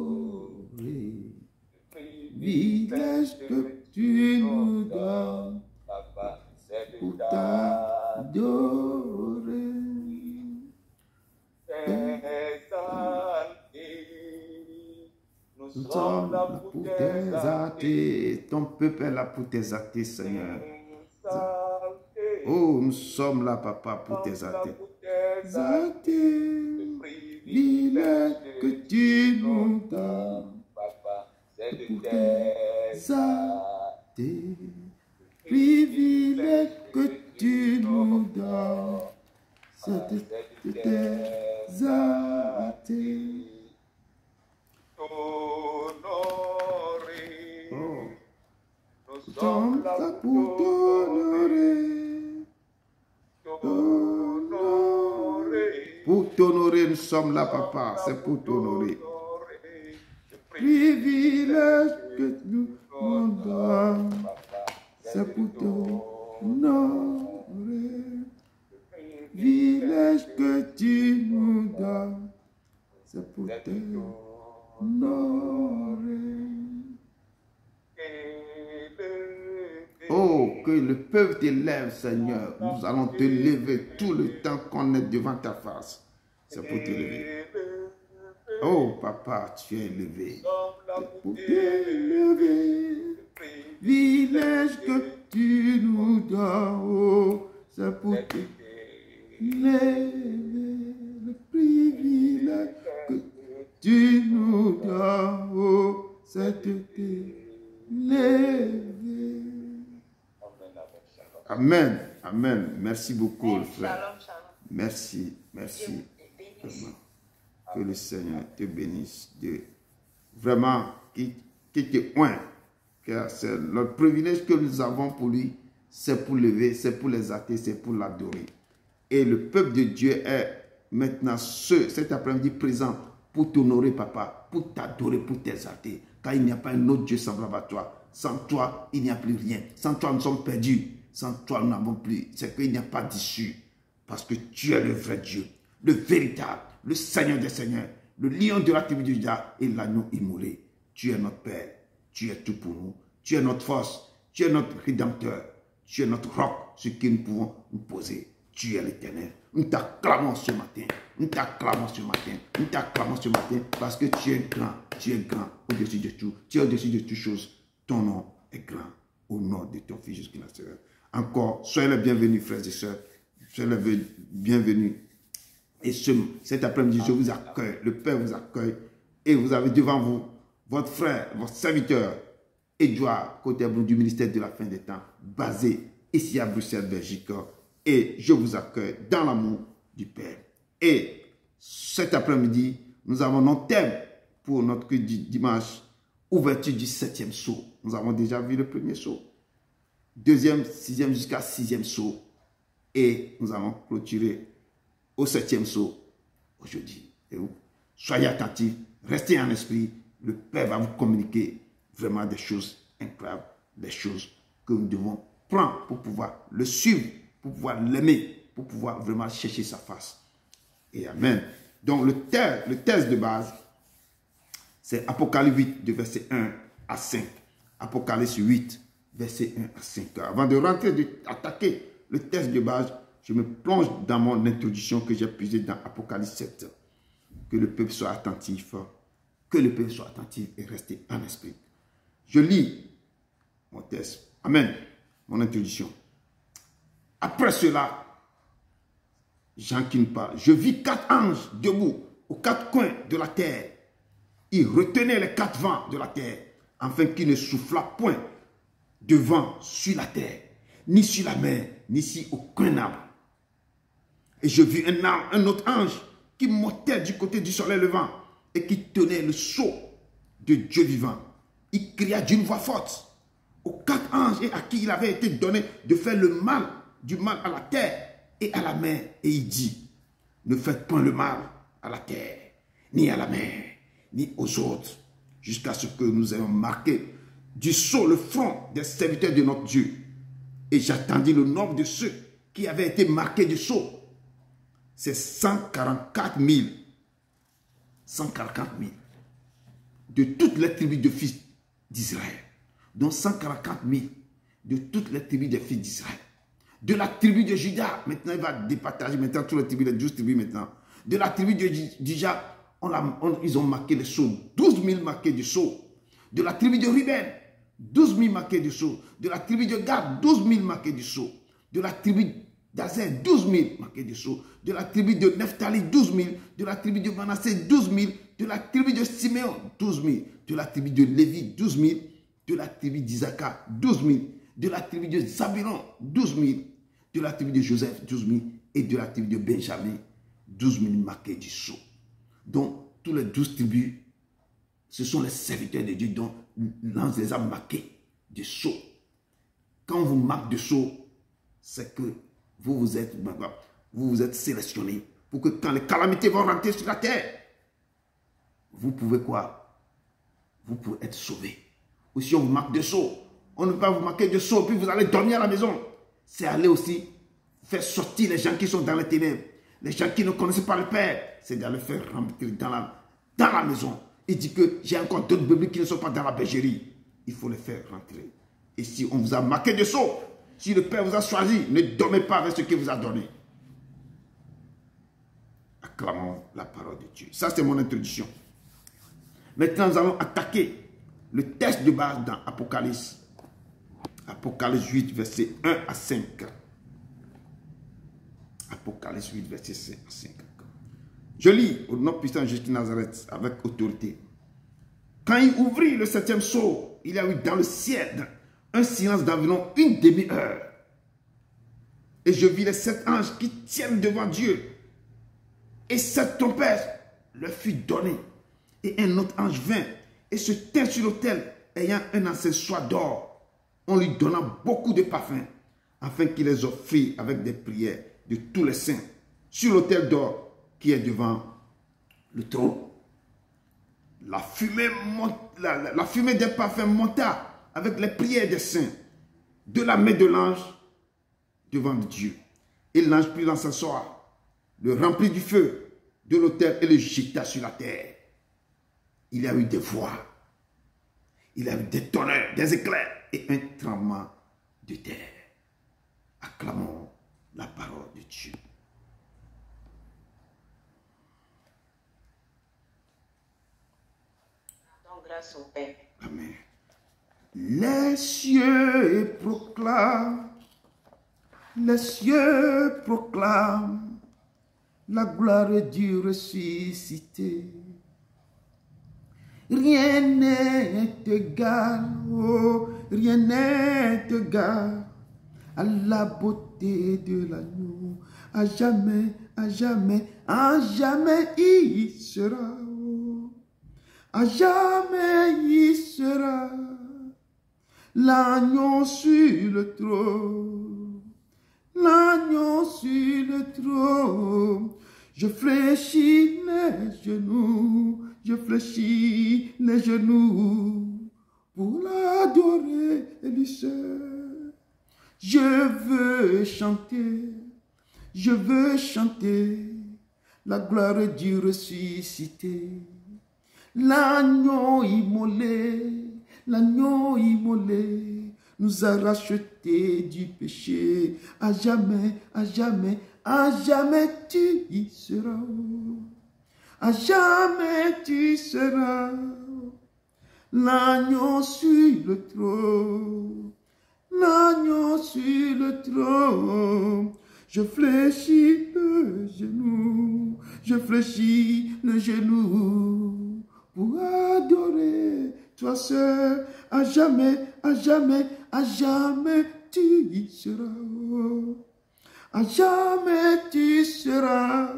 Laisse que tu nous donnes, pour t'adorer. Nous sommes là pour t'exalter. Ton peuple est là pour t'exalter, Seigneur. Oh, nous sommes là, Papa, pour t'exalter. Exalter, il que tu nous donnes. Pour t'exalter, privilège que tu nous donnes. C'est de t'exalter. Honoré. Oh. Nous sommes là pour t'honorer. Pour t'honorer, nous sommes là, papa. C'est pour t'honorer. Privilège que nous donnons, c'est pour t'honorer. Privilège que tu nous donnes, c'est pour t'honorer. Oh, que le peuple t'élève, Seigneur. Nous allons te lever tout le temps qu'on est devant ta face. C'est pour t'élever. Oh, papa, tu es élevé. C'est pour t'élever. Privilège que tu nous donnes, oh, c'est pour t'élever. Le privilège que tu nous donnes, oh, c'est de t'élever. Amen, amen. Merci beaucoup, le frère. Shalom, shalom. Merci, merci. Vraiment. Que le Seigneur te bénisse. Vraiment, qui te oint. Car c'est le privilège que nous avons pour lui, c'est pour lever, c'est pour les athées, c'est pour l'adorer. Et le peuple de Dieu est maintenant cet après-midi présent pour t'honorer, papa, pour t'adorer, pour t'exalter. Car il n'y a pas un autre Dieu semblable à toi. Sans toi, il n'y a plus rien. Sans toi, nous sommes perdus. Sans toi, nous n'avons plus. C'est qu'il n'y a pas d'issue. Parce que tu es le vrai Dieu, le véritable, le Seigneur des Seigneurs, le lion de la tribu de Juda et l'agneau immolé. Tu es notre Père. Tu es tout pour nous. Tu es notre force. Tu es notre rédempteur. Tu es notre roc sur qui nous pouvons nous poser. Tu es l'Éternel. Nous t'acclamons ce matin. Nous t'acclamons ce matin. Nous t'acclamons ce matin parce que tu es grand. Tu es grand au-dessus de tout. Tu es au-dessus de toutes choses. Ton nom est grand. Au nom de ton Fils Jésus-Christ. Encore, soyez les bienvenus, frères et sœurs. Soyez les bienvenus. Et cet après-midi, je vous accueille. Le Père vous accueille. Et vous avez devant vous votre frère, votre serviteur, Edouard Côté-Brou du ministère de la fin des temps, basé ici à Bruxelles, Belgique. Et je vous accueille dans l'amour du Père. Et cet après-midi, nous avons notre thème pour notre dimanche, ouverture du 7e sceau. Nous avons déjà vu le premier sceau, 2e, 6e jusqu'à 6e sceau. Et nous allons clôturer au 7e sceau aujourd'hui. Et vous, soyez attentifs, restez en esprit. Le Père va vous communiquer vraiment des choses incroyables, des choses que nous devons prendre pour pouvoir le suivre, pour pouvoir l'aimer, pour pouvoir vraiment chercher sa face. Et amen. Donc le texte de base, c'est Apocalypse 8, de verset 1 à 5. Apocalypse 8, verset 1 à 5. Avant de rentrer, d'attaquer le texte de base, je me plonge dans mon introduction que j'ai puisée dans Apocalypse 7. Que le peuple soit attentif. Que le peuple soit attentif et reste en esprit. Je lis mon texte. Amen. Mon introduction. Après cela, Jean qui nous parle. Je vis 4 anges debout aux 4 coins de la terre. Ils retenaient les 4 vents de la terre, afin qu'il ne soufflât point de vent sur la terre, ni sur la mer, ni sur aucun arbre. Et je vis un autre ange qui montait du côté du soleil levant et qui tenait le sceau de Dieu vivant. Il cria d'une voix forte aux 4 anges et à qui il avait été donné de faire du mal à la terre et à la mer. Et il dit, ne faites point le mal à la terre, ni à la mer, ni aux autres, jusqu'à ce que nous ayons marqué du sceau le front des serviteurs de notre Dieu. Et j'attendis le nombre de ceux qui avaient été marqués du sceau. C'est 144 000. 144 000. De toutes les tribus de fils d'Israël. Donc 144 000 de toutes les tribus des fils d'Israël. De la tribu de Juda, maintenant il va départager maintenant toutes les tribus, les 12 tribus maintenant. De la tribu de Juda, ils ont marqué le sceau. 12 000 marqués du sceau. De la tribu de Ruben, 12 000 marqués du sceau. De la tribu de Gad, 12 000 marqués du sceau. De la tribu d'Azer, 12 000 marqués du sceau. De la tribu de Nephtali, 12 000. De la tribu de Manassé, 12 000. De la tribu de Siméon, 12 000. De la tribu de Lévi, 12 000. De la tribu d'Isaac, 12 000. De la tribu de Zabulon, 12 000. De la tribu de Joseph, 12 000. Et de la tribu de Benjamin, 12 000 marqués du sceau. Donc, tous les 12 tribus, ce sont les serviteurs de Dieu dont l'ange les a marqués du sceau. Quand on vous marque de sceau, c'est que vous vous êtes sélectionné pour que quand les calamités vont rentrer sur la terre, vous pouvez quoi? Vous pouvez être sauvé. Ou si on vous marque de sceau, on ne peut pas vous marquer de sceau, puis vous allez dormir à la maison. C'est aller aussi faire sortir les gens qui sont dans les ténèbres, les gens qui ne connaissent pas le Père. C'est d'aller faire rentrer dans la maison. Il dit que j'ai encore d'autres bébés qui ne sont pas dans la bergerie. Il faut les faire rentrer. Et si on vous a marqué de sceau, si le Père vous a choisi, ne dormez pas avec ce qu'il vous a donné. Acclamons la parole de Dieu. Ça, c'est mon introduction. Maintenant, nous allons attaquer le texte de base dans Apocalypse. Apocalypse 8, verset 1 à 5. Apocalypse 8, verset 5 à 5. Je lis au nom puissant de Jésus de Nazareth avec autorité. Quand il ouvrit le 7e sceau, il y a eu dans le ciel un silence d'environ une demi-heure. Et je vis les 7 anges qui tiennent devant Dieu. Et 7 trompettes leur fut donnée. Et un autre ange vint et se tint sur l'autel, ayant un encensoir d'or. On lui donna beaucoup de parfums, afin qu'il les offrit avec des prières de tous les saints, sur l'autel d'or qui est devant le trône. La fumée des parfums monta avec les prières des saints, de la main de l'ange devant Dieu. Et l'ange prit l'encensoir, le remplit du feu de l'autel et le jeta sur la terre. Il y a eu des voix, il y a eu des tonnerres, des éclairs et un tremblement de terre. Acclamons la parole de Dieu. Rendons grâce au Père. Amen. Les cieux proclament la gloire du ressuscité. Rien n'est égal, oh, rien n'est égal à la beauté de l'agneau. À jamais, à jamais, à jamais il sera. Oh. À jamais il sera l'agneau sur le trône. L'agneau sur le trône. Je fléchis les genoux. Je fléchis les genoux pour l'adorer et lui seul. Je veux chanter la gloire du ressuscité. L'agneau immolé nous a racheté du péché. À jamais, à jamais, à jamais tu y seras. À jamais tu seras l'agneau sur le trône, l'agneau sur le trône. Je fléchis le genou, je fléchis le genou pour adorer toi seul. À jamais, à jamais, à jamais tu y seras. À jamais tu seras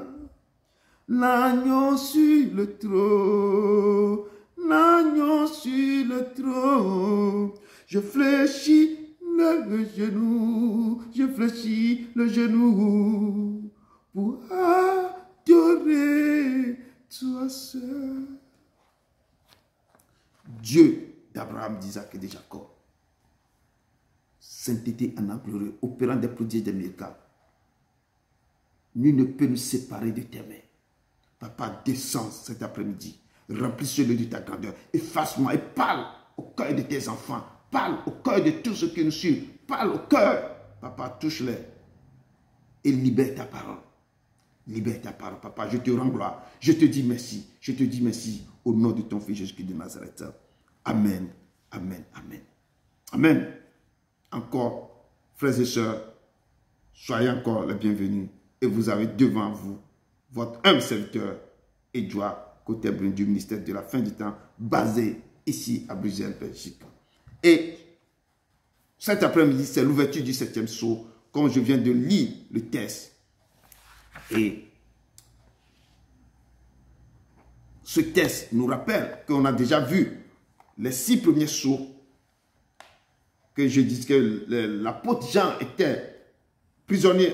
l'agneau sur le trône, l'agneau sur le trône. Je fléchis le genou, je fléchis le genou pour adorer toi seul. Dieu d'Abraham, d'Isaac et de Jacob, sainteté en glorieux, opérant des prodiges, des miracles. Nul ne peut nous séparer de tes mains. Papa, descends cet après-midi. Remplis-le de ta grandeur. Efface-moi et parle au cœur de tes enfants. Parle au cœur de tous ceux qui nous suivent. Parle au cœur. Papa, touche-les. Et libère ta parole. Libère ta parole. Papa, je te rends gloire. Je te dis merci. Je te dis merci au nom de ton Fils Jésus-Christ de Nazareth. Amen. Amen. Amen. Amen. Encore, frères et sœurs, soyez encore les bienvenus. Et vous avez devant vous votre humble serviteur, Edouard Côté-Brun du ministère de la fin du temps, basé ici à Bruxelles, Belgique. Et cet après-midi, c'est l'ouverture du 7e sceau, comme je viens de lire le texte. Et ce texte nous rappelle qu'on a déjà vu les 6 premiers sceaux que je dis que l'apôtre Jean était prisonnier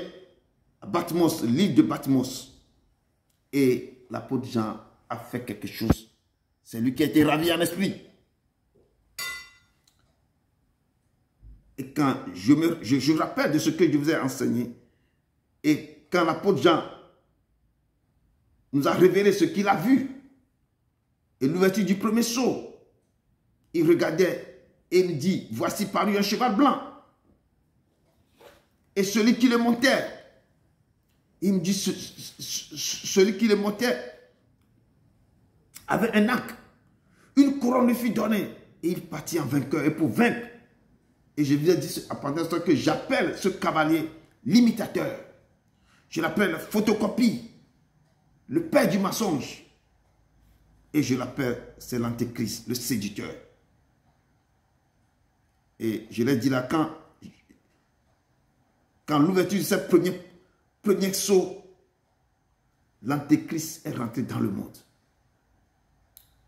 à Patmos, l'île de Patmos. Et l'apôtre Jean a fait quelque chose. C'est lui qui a été ravi en esprit. Et quand je rappelle de ce que je vous ai enseigné, et quand l'apôtre Jean nous a révélé ce qu'il a vu, et l'ouverture du premier sceau, il regardait et il dit, voici paru un cheval blanc. Et celui qui le montait, il me dit, celui qui le montait avait un arc. Une couronne lui fut donnée. Et il partit en vainqueur. Et pour vaincre, et je vous ai dit pendant ce temps que j'appelle ce cavalier l'imitateur. Je l'appelle la photocopie, le père du mensonge. Et je l'appelle, c'est l'antéchrist, le séducteur. Et je l'ai dit là, quand l'ouverture de ce premier sceau, l'antéchrist est rentré dans le monde.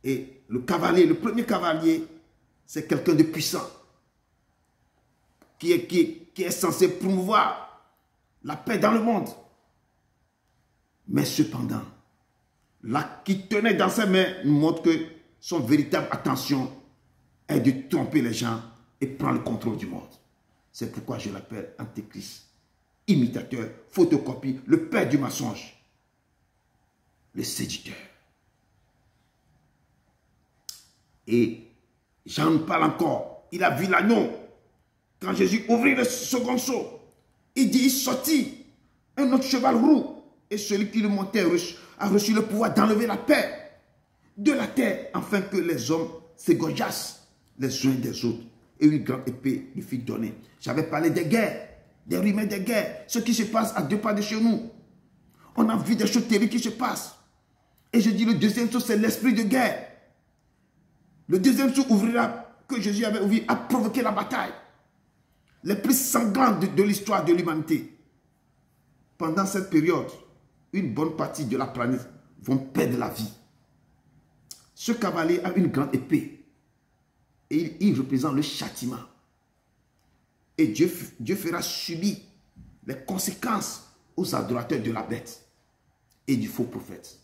Et le cavalier, le premier cavalier, c'est quelqu'un de puissant, qui est censé promouvoir la paix dans le monde. Mais cependant, là, qui tenait dans ses mains, nous montre que son véritable attention est de tromper les gens et prendre le contrôle du monde. C'est pourquoi je l'appelle antéchrist, imitateur, photocopie, le père du mensonge, le séducteur. Et j'en parle encore. Il a vu l'agneau. Quand Jésus ouvrit le second sceau, il dit, il sortit un autre cheval roux. Et celui qui le montait a reçu le pouvoir d'enlever la paix de la terre, afin que les hommes s'égorgeassent les uns des autres. Et une grande épée lui fut donnée. J'avais parlé des guerres, des rumeurs des guerres, ce qui se passe à 2 pas de chez nous. On a vu des choses terribles qui se passent. Et je dis, le deuxième sceau, c'est l'esprit de guerre. Le deuxième sceau ouvrira, que Jésus avait ouvert, a provoqué la bataille. Les plus sanglantes de l'histoire de l'humanité. Pendant cette période, une bonne partie de la planète vont perdre la vie. Ce cavalier a une grande épée. Et il représente le châtiment. Et Dieu fera subir les conséquences aux adorateurs de la bête et du faux prophète.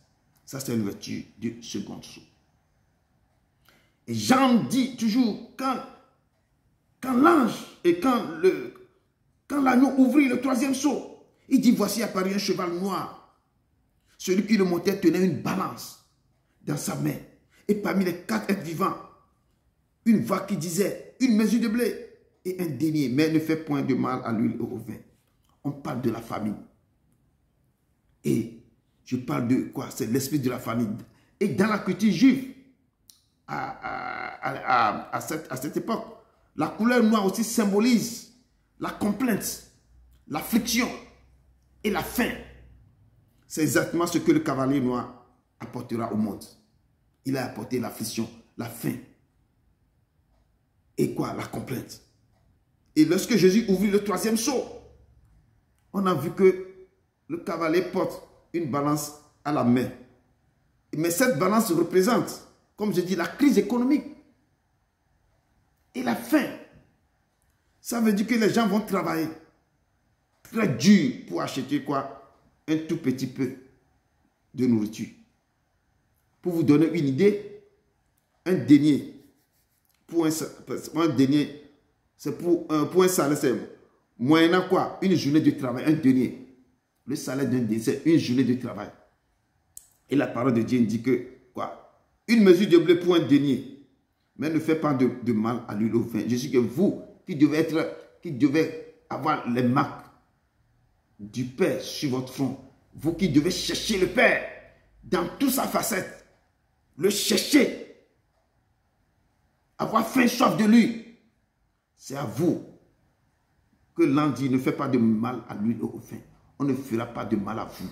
Ça, c'est l'ouverture du second sceau. Et Jean dit toujours, quand l'ange et quand l'agneau ouvrit le troisième sceau, il dit, voici apparu un cheval noir. Celui qui le montait tenait une balance dans sa main. Et parmi les 4 êtres vivants, une voix qui disait, une mesure de blé et un denier, mais ne fait point de mal à l'huile et au vin. On parle de la famille. Et je parle de quoi? C'est l'esprit de la famille. Et dans la culture juive, à cette époque, la couleur noire aussi symbolise la complainte, l'affliction et la faim. C'est exactement ce que le cavalier noir apportera au monde. Il a apporté l'affliction, la faim. Et quoi? La complainte. Et lorsque Jésus ouvrit le troisième sceau, on a vu que le cavalier porte une balance à la main. Mais cette balance représente, comme je dis, la crise économique et la faim. Ça veut dire que les gens vont travailler très dur pour acheter quoi? Un tout petit peu de nourriture. Pour vous donner une idée, un denier, un denier, c'est pour un salaire, c'est moyennant quoi? Une journée de travail, un denier. Le salaire d'un denier, c'est une journée de travail. Et la parole de Dieu dit que quoi? Une mesure de blé pour un denier. Mais ne faites pas de mal à l'huile au vin. Je dis que vous, qui devez avoir les marques du Père sur votre front, vous qui devez chercher le Père dans toute sa facette, le chercher, avoir faim, soif de lui, c'est à vous que l'on dit, ne fait pas de mal à l'huile au vin. On ne fera pas de mal à vous,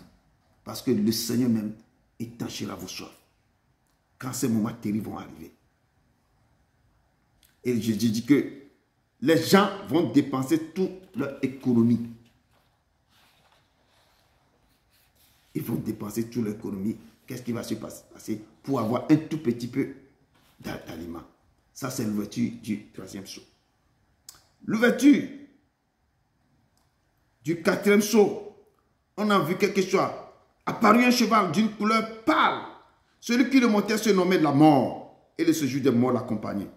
parce que le Seigneur même étanchera vos soifs quand ces moments terribles vont arriver. Et je dis que les gens vont dépenser toute leur économie. Ils vont dépenser toute leur économie. Qu'est-ce qui va se passer pour avoir un tout petit peu d'aliments? Ça, c'est l'ouverture du troisième sceau. L'ouverture du 4e sceau, on a vu quelque chose. Apparut un cheval d'une couleur pâle. Celui qui le montait se nommait la mort, et le séjour des morts l'accompagnait.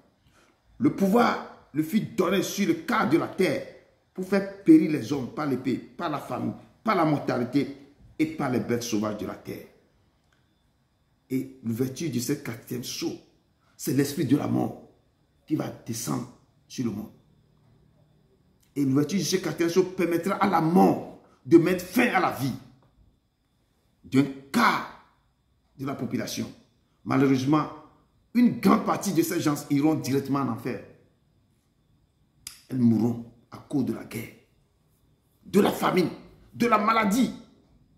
Le pouvoir le fit donner sur le quart de la terre pour faire périr les hommes par l'épée, par la famine, par la mortalité et par les bêtes sauvages de la terre. Et l'ouverture de ce 4e sceau, c'est l'esprit de la mort qui va descendre sur le monde. Et l'ouverture de ce 4e sceau permettra à la mort de mettre fin à la vie d'un quart de la population. Malheureusement, une grande partie de ces gens iront directement en enfer. Elles mourront à cause de la guerre, de la famine, de la maladie,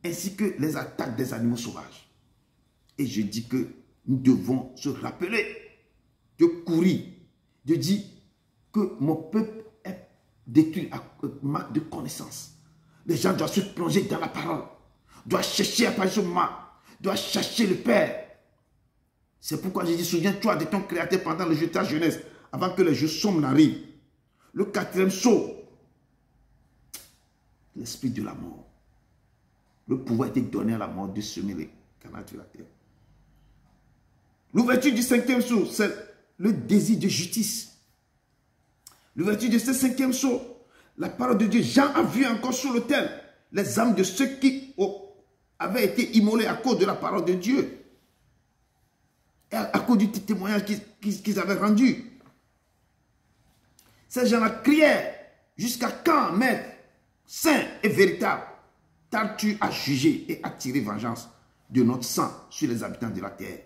ainsi que les attaques des animaux sauvages. Et je dis que nous devons se rappeler de courir, de dire que mon peuple est détruit à manque de connaissance. Les gens doivent se plonger dans la parole, doivent chercher à parler doivent chercher le Père. C'est pourquoi je dis, souviens-toi de ton Créateur pendant le jeu de ta jeunesse, avant que les jours sombres n'arrivent. Le 4e sceau, l'esprit de la mort. Le pouvoir était donné à la mort de semer les canaux de la terre. L'ouverture du 5e sceau, c'est le désir de justice. L'ouverture de ce 5e sceau, la parole de Dieu. Jean a vu encore sur l'autel les âmes de ceux qui avaient été immolés à cause de la parole de Dieu. Et à cause du témoignage qu'ils avaient rendu. Ces gens-là criaient, jusqu'à quand, maître, saint et véritable, t'as-tu à juger et à tirer vengeance de notre sang sur les habitants de la terre?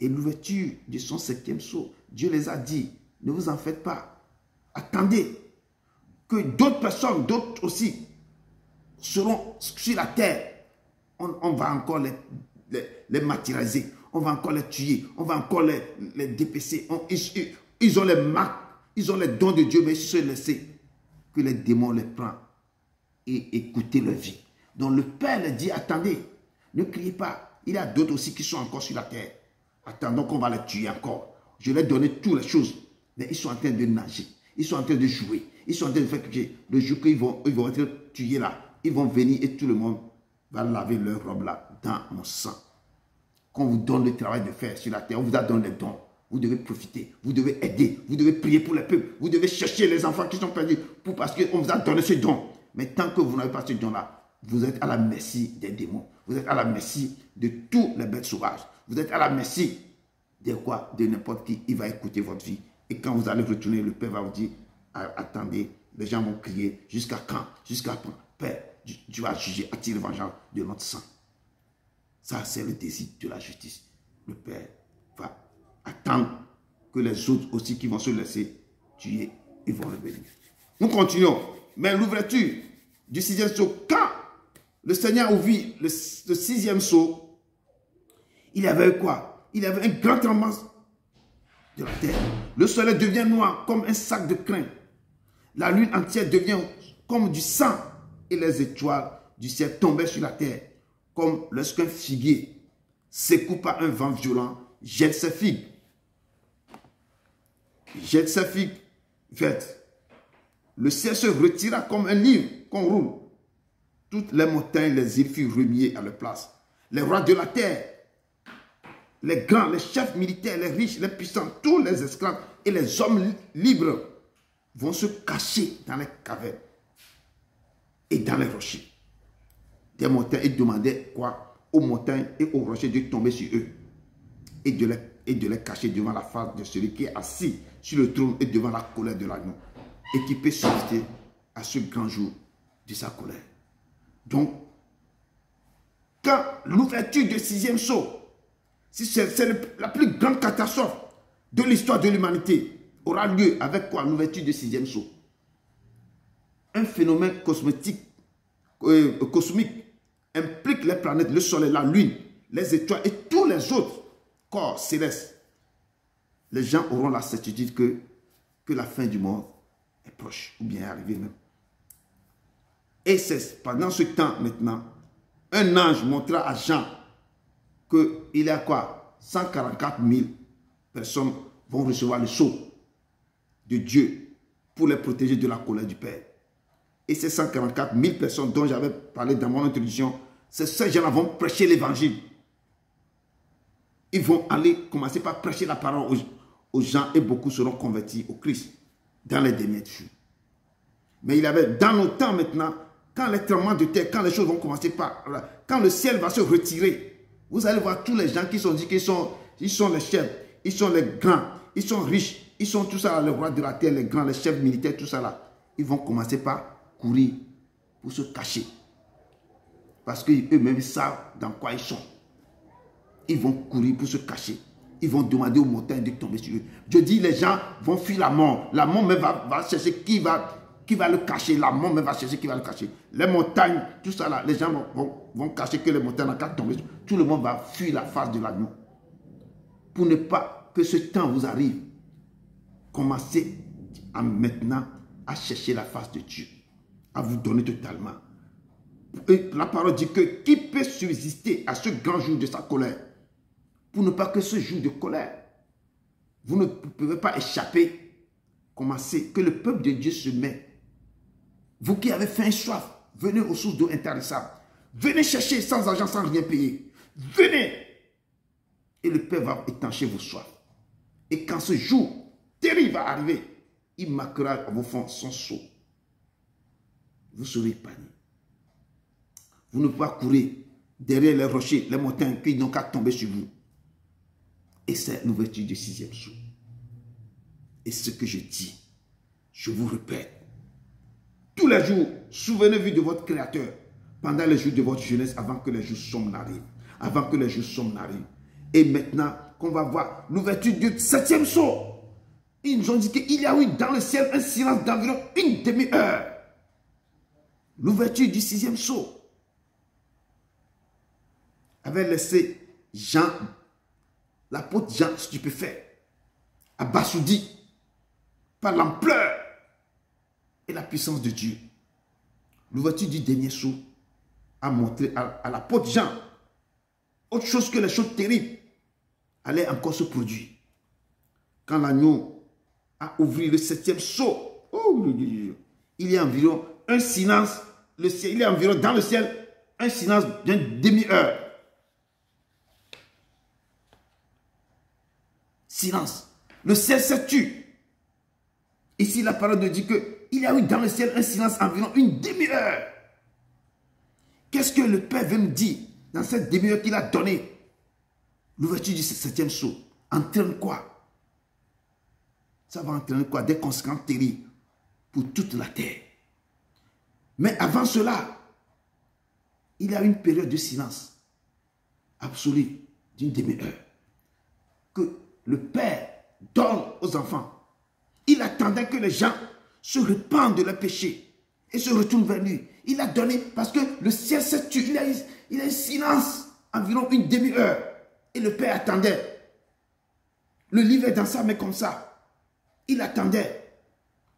Et l'ouverture de son 5e sceau, Dieu les a dit, ne vous en faites pas. Attendez que d'autres personnes, d'autres aussi, seront sur la terre. On va encore les martyriser, on va encore les tuer, on va encore les dépêcher. Ils ont les marques, ils ont les dons de Dieu, mais ils se sont laissés que les démons les prennent et écoutez leur vie. Donc le Père leur dit, attendez, ne criez pas. Il y a d'autres aussi qui sont encore sur la terre. Attendons qu'on va les tuer encore. Je leur ai donné toutes les choses. Mais ils sont en train de nager. Ils sont en train de jouer. Ils sont en train de faire que le jour qu'ils vont être tués là, ils vont venir et tout le monde va laver leur robe là dans mon sang. Qu'on vous donne le travail de faire sur la terre, on vous a donné les dons. Vous devez profiter, vous devez aider, vous devez prier pour les peuples, vous devez chercher les enfants qui sont perdus parce qu'on vous a donné ce don. Mais tant que vous n'avez pas ce don-là, vous êtes à la merci des démons. Vous êtes à la merci de tous les bêtes sauvages. Vous êtes à la merci de quoi? De n'importe qui. Il va écouter votre vie. Et quand vous allez retourner, le Père va vous dire, attendez, les gens vont crier, jusqu'à quand? Jusqu'à quand? Père, tu vas juger, attirer vengeance de notre sang. Ça, c'est le désir de la justice. Le Père va attendre que les autres aussi qui vont se laisser tuer, ils vont revenir. Nous continuons. Mais l'ouverture du 6e sceau, quand le Seigneur ouvrit le 6e sceau, il y avait quoi? Il y avait un grand tremblement de la terre. Le soleil devient noir comme un sac de crin. La lune entière devient comme du sang. Et les étoiles du ciel tombaient sur la terre. Comme lorsqu'un figuier secoue par un vent violent, jette ses figues. Jette ses figues vertes. Le ciel se retira comme un livre qu'on roule. Toutes les montagnes, les îles furent remuées à leur place. Les rois de la terre, les grands, les chefs militaires, les riches, les puissants, tous les esclaves et les hommes libres vont se cacher dans les cavernes et dans les rochers. Des montagnes, ils demandaient quoi? Aux montagnes et aux rochers de tomber sur eux et de les cacher devant la face de celui qui est assis sur le trône et devant la colère de l'agneau, et qui peut subsister à ce grand jour de sa colère. Donc, quand l'ouverture du 6e sceau, c'est la plus grande catastrophe de l'histoire de l'humanité, aura lieu avec quoi? L'ouverture du 6e sceau. Un phénomène cosmique implique les planètes, le soleil, la lune, les étoiles et tous les autres corps célestes. Les gens auront la certitude que la fin du monde est proche, ou bien est arrivée même. Et c'est pendant ce temps maintenant, un ange montra à Jean qu'il y a quoi? 144 000 personnes vont recevoir le sceau de Dieu pour les protéger de la colère du Père. Et ces 144 000 personnes dont j'avais parlé dans mon introduction, ces gens-là vont prêcher l'évangile. Ils vont aller commencer par prêcher la parole aux gens et beaucoup seront convertis au Christ dans les derniers jours. Mais il y avait dans nos temps maintenant, quand les tremblements de terre, quand les choses vont commencer par... Quand le ciel va se retirer, vous allez voir tous les gens qui sont dit qu'ils sont les chefs, ils sont les grands, ils sont riches, ils sont tout ça, les rois de la terre, les grands, les chefs militaires, tout ça là. Ils vont commencer par courir pour se cacher. Parce qu'eux-mêmes savent dans quoi ils sont. Ils vont courir pour se cacher. Ils vont demander aux montagnes de tomber sur eux. Je dis, les gens vont fuir la mort. La mort même va chercher qui va le cacher. La mort même va chercher qui va le cacher. Les montagnes, tout ça là, les gens vont cacher que les montagnes n'ont qu'à tomber. Tout le monde va fuir la face de l'agneau. Pour ne pas que ce temps vous arrive, commencez maintenant à chercher la face de Dieu. À vous donner totalement. Et la parole dit que qui peut subsister à ce grand jour de sa colère? Pour ne pas que ce jour de colère, vous ne pouvez pas échapper. Commencez, que le peuple de Dieu se met. Vous qui avez faim et soif, venez aux sources d'eau intarissables. Venez chercher sans argent, sans rien payer. Venez. Et le Père va étancher vos soifs. Et quand ce jour terrible va arriver, il marquera à vos fonds son sceau. Vous serez épargnés. Vous ne pouvez pas courir derrière les rochers, les montagnes, qui n'ont qu'à tomber sur vous. Et c'est l'ouverture du 6e sceau. Et ce que je dis, je vous répète, tous les jours, souvenez-vous de votre Créateur pendant les jours de votre jeunesse, avant que les jours sombres n'arrivent. Avant que les jours sombres n'arrivent. Et maintenant qu'on va voir l'ouverture du 7e sceau, ils nous ont dit qu'il y a eu dans le ciel un silence d'environ une demi-heure. L'ouverture du 6e sceau avait laissé Jean, l'apôtre Jean stupéfait, abasourdi par l'ampleur et la puissance de Dieu. L'ouverture du dernier sceau a montré à l'apôtre Jean autre chose que les choses terribles allaient encore se produire. Quand l'agneau a ouvert le 7e sceau, il y a environ un silence, il y a environ dans le ciel un silence d'une demi-heure. Silence. Le ciel s'est tu. Ici, la parole de dit qu'il y a eu dans le ciel un silence environ une demi-heure. Qu'est-ce que le Père veut me dire dans cette demi-heure qu'il a donnée? L'ouverture du 7e sceau entraîne quoi? Ça va entraîner quoi? Des conséquences terribles pour toute la terre. Mais avant cela, il y a une période de silence absolu d'une demi-heure que le Père donne aux enfants. Il attendait que les gens se répandent de leurs péchés et se retournent vers lui. Il a donné parce que le ciel s'est tué. Il y a un silence environ une demi-heure. Et le Père attendait. Le livre est dans sa main comme ça. Il attendait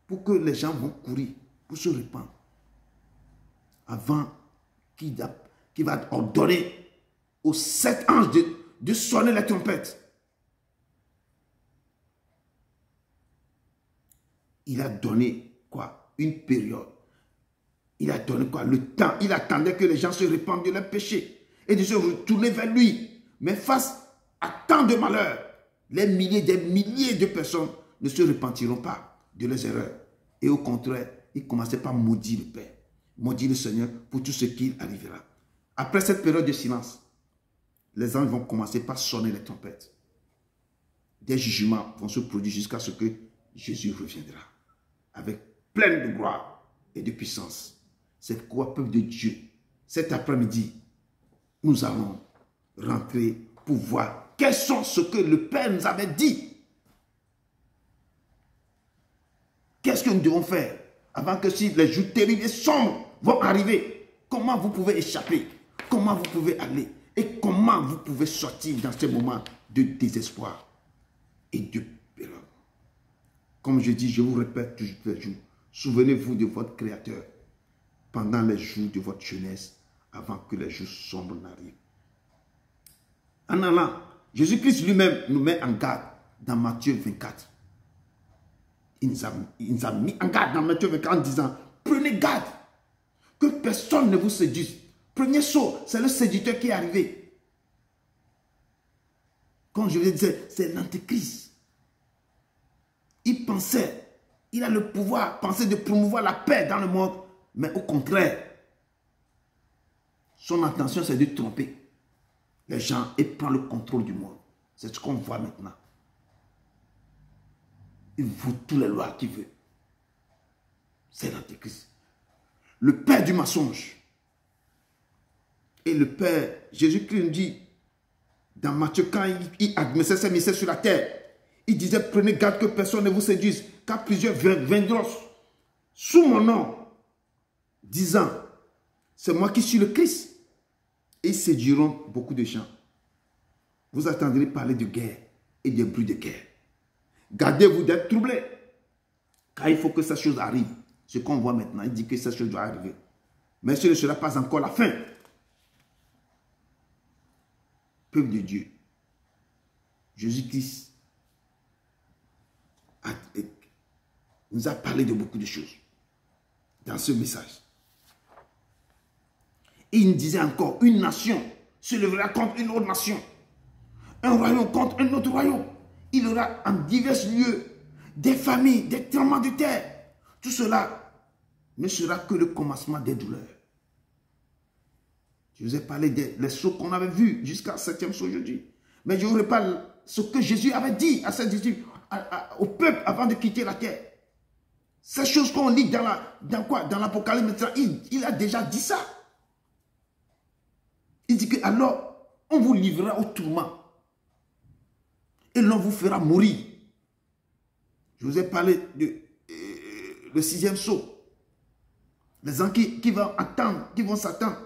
pour que les gens vont courir, pour se répandre. Avant qu'il va ordonner aux 7 anges de sonner la trompette. Il a donné quoi? Une période. Il a donné quoi? Le temps. Il attendait que les gens se répandent de leurs péchés et de se retourner vers lui. Mais face à tant de malheurs, des milliers de personnes ne se repentiront pas de leurs erreurs. Et au contraire, ils commençaient par maudire le Père, maudire le Seigneur pour tout ce qui arrivera. Après cette période de silence, les anges vont commencer par sonner les trompettes. Des jugements vont se produire jusqu'à ce que Jésus reviendra avec plein de gloire et de puissance. C'est pourquoi, peuple de Dieu, cet après-midi, nous allons rentrer pour voir quels sont ce que le Père nous avait dit. Qu'est-ce que nous devons faire avant que si les jours terribles et sombres vont arriver? Comment vous pouvez échapper? Comment vous pouvez aller? Et comment vous pouvez sortir dans ces moments de désespoir et de peur? Comme je dis, je vous répète toujours les jours, souvenez-vous de votre Créateur pendant les jours de votre jeunesse, avant que les jours sombres n'arrivent. En allant, Jésus-Christ lui-même nous met en garde dans Matthieu 24. Il nous a mis en garde dans Matthieu 24 en disant, prenez garde que personne ne vous séduise. Premier saut, c'est le séducteur qui est arrivé. Comme je vous disais, c'est l'antéchrist. Il pensait, il a le pouvoir, pensait de promouvoir la paix dans le monde, mais au contraire, son intention c'est de tromper les gens et prendre le contrôle du monde. C'est ce qu'on voit maintenant. Il veut toutes les lois qu'il veut. C'est l'antéchrist. Le père du mensonge. Et le père, Jésus-Christ nous dit, dans Matthieu, quand il admettait ses messages sur la terre, il disait, prenez garde que personne ne vous séduise, car plusieurs viendront sous mon nom, disant, c'est moi qui suis le Christ. Et ils séduiront beaucoup de gens. Vous attendrez parler de guerre et de bruit de guerre. Gardez-vous d'être troublés, car il faut que cette chose arrive. Ce qu'on voit maintenant, il dit que cette chose doit arriver. Mais ce ne sera pas encore la fin. Peuple de Dieu, Jésus-Christ nous a parlé de beaucoup de choses dans ce message. Et il nous disait encore, une nation se lèvera contre une autre nation, un royaume contre un autre royaume. Il y aura en divers lieux des familles, des tremblements de terre. Tout cela ne sera que le commencement des douleurs. Je vous ai parlé des sauts qu'on avait vus jusqu'à 7e saut aujourd'hui. Mais je vous reparle ce que Jésus avait dit à ses disciples, au peuple avant de quitter la terre. Ces choses qu'on lit dans l'Apocalypse, il a déjà dit ça. Il dit que alors, on vous livrera au tourment. Et l'on vous fera mourir. Je vous ai parlé de le 6e saut. Les gens qui vont attendre, qui vont s'attendre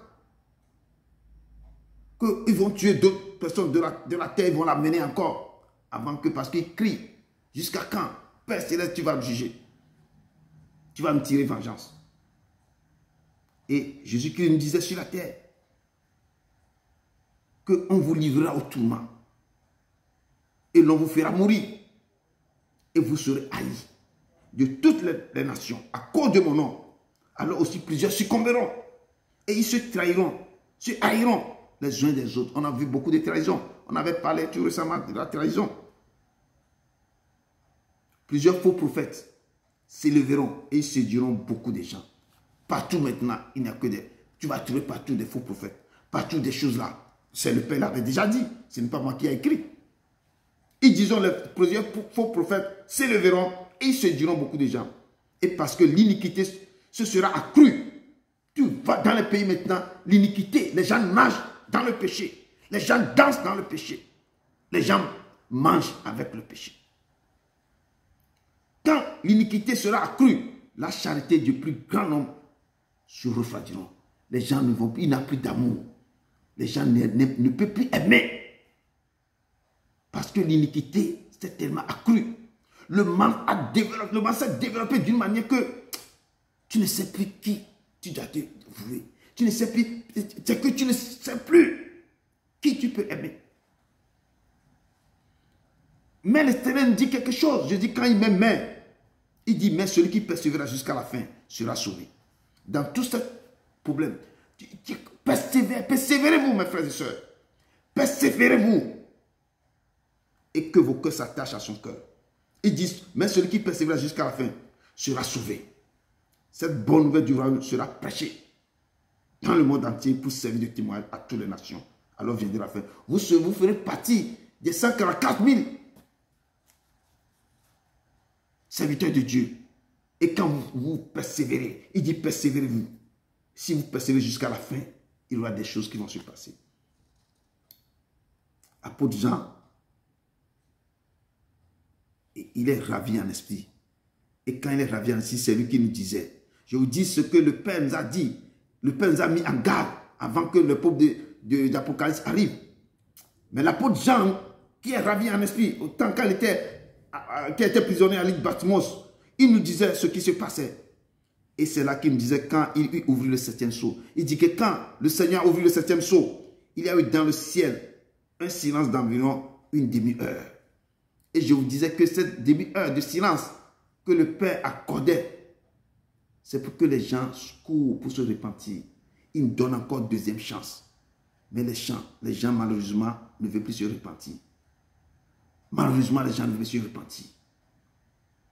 qu'ils vont tuer d'autres personnes de la terre, ils vont la mener encore. Avant que, parce qu'ils crient, jusqu'à quand, Père Céleste, tu vas me juger. Tu vas me tirer vengeance. Et Jésus-Christ nous disait sur la terre qu'on vous livrera au tourment. Et l'on vous fera mourir. Et vous serez haïs de toutes les nations à cause de mon nom. Alors aussi plusieurs succomberont. Et ils se trahiront, se haïront les uns des autres. On a vu beaucoup de trahisons. On avait parlé tout récemment de la trahison. Plusieurs faux prophètes s'élèveront et ils séduiront beaucoup de gens. Partout maintenant, il n'y a que des... Tu vas trouver partout des faux prophètes. Partout des choses là. C'est le Père l'avait déjà dit. Ce n'est pas moi qui ai écrit. Ils disons, plusieurs faux prophètes s'élèveront et ils séduiront beaucoup de gens. Et parce que l'iniquité se sera accrue. Tu vas dans les pays maintenant, l'iniquité, les gens nagent dans le péché. Les gens dansent dans le péché. Les gens mangent avec le péché. Quand l'iniquité sera accrue, la charité du plus grand nombre se refroidiront. Les gens ne vont plus, il n'y a plus d'amour. Les gens ne peuvent plus aimer. Parce que l'iniquité s'est tellement accrue. Le mal s'est développé d'une manière que tu ne sais plus qui tu dois te vouer. Tu ne sais plus, c'est que tu ne sais plus qui tu peux aimer. Mais l'Éternel dit quelque chose. Je dis quand il m'aime, il dit, mais celui qui persévérera jusqu'à la fin sera sauvé. Dans tout ce problème, persévérez-vous, mes frères et sœurs. Persévérez-vous. Et que vos cœurs s'attachent à son cœur. Ils disent, mais celui qui persévérera jusqu'à la fin sera sauvé. Cette bonne nouvelle du royaume sera prêchée dans le monde entier pour servir de témoin à toutes les nations. Alors viendra la fin. Vous ferez partie des 144 000 serviteurs de Dieu. Et quand vous persévérez, il dit persévérez-vous. Si vous persévérez jusqu'à la fin, il y aura des choses qui vont se passer. Apôtre Jean, il est ravi en esprit. Et quand il est ravi en esprit, c'est lui qui nous disait, je vous dis ce que le Père nous a dit. Le Père nous a mis en garde avant que le peuple d'Apocalypse arrive. Mais l'apôtre Jean, qui est ravi en esprit, autant qu'il était prisonnier à l'île Patmos, il nous disait ce qui se passait. Et c'est là qu'il me disait quand il ouvrit le 7e sceau. Il dit que quand le Seigneur a ouvert le 7e sceau, il y a eu dans le ciel un silence d'environ une demi-heure. Et je vous disais que cette demi-heure de silence que le Père accordait, c'est pour que les gens courent pour se repentir. Il nous donne encore une deuxième chance. Mais les gens malheureusement ne veulent plus se repentir. Malheureusement, les gens ne veulent plus se repentir.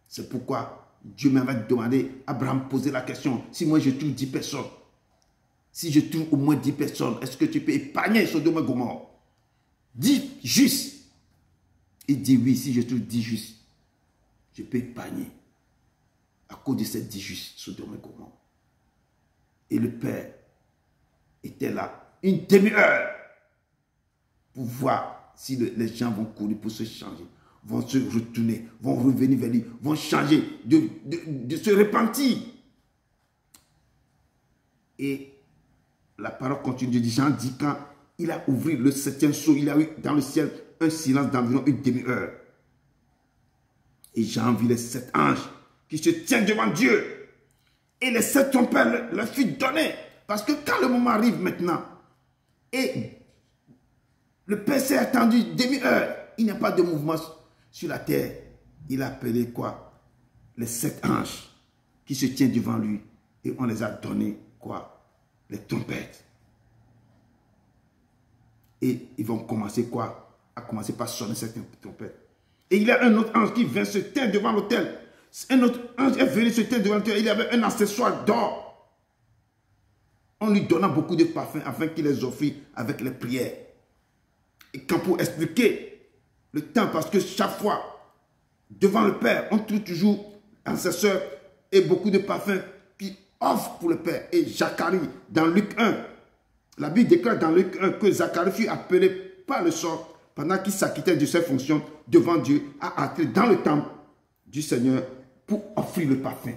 C'est pourquoi Dieu m'avait demandé, Abraham posait la question, si moi je trouve 10 personnes, si je trouve au moins 10 personnes, est-ce que tu peux épargner Sodome et Gomorrhe? 10 justes. Il dit oui, si je trouve 10 justes, je peux épargner à cause de ces 10 justes Sodome et Gomorrhe. Et le Père était là une demi-heure pour voir si les gens vont courir pour se changer, vont se retourner, vont revenir vers lui, vont changer, de se repentir. Et la parole continue. Jean dit quand il a ouvert le 7e sceau, il a eu dans le ciel un silence d'environ une demi-heure. Et Jean vit les 7 anges qui se tiennent devant Dieu. Et les 7 trompettes leur furent données. Parce que quand le moment arrive maintenant, et le Père s'est attendu demi-heure, il n'y a pas de mouvement sur la terre. Il a appelé quoi? Les 7 anges qui se tiennent devant lui. Et on les a donné quoi? Les trompettes. Et ils vont commencer quoi? À commencer par sonner cette trompette. Et il y a un autre ange qui vient se tenir devant l'autel. Un autre ange est venu se tenir devant l'autel. Il y avait un accessoire d'or. On lui donna beaucoup de parfums afin qu'il les offrit avec les prières. Et quand pour expliquer le temps, parce que chaque fois, devant le Père, on trouve toujours un accessoire et beaucoup de parfums qui offrent pour le Père. Et Zacharie, dans Luc 1, la Bible déclare dans Luc 1 que Zacharie fut appelé par le sort pendant qu'il s'acquittait de ses fonctions devant Dieu à entrer dans le temple du Seigneur pour offrir le parfum.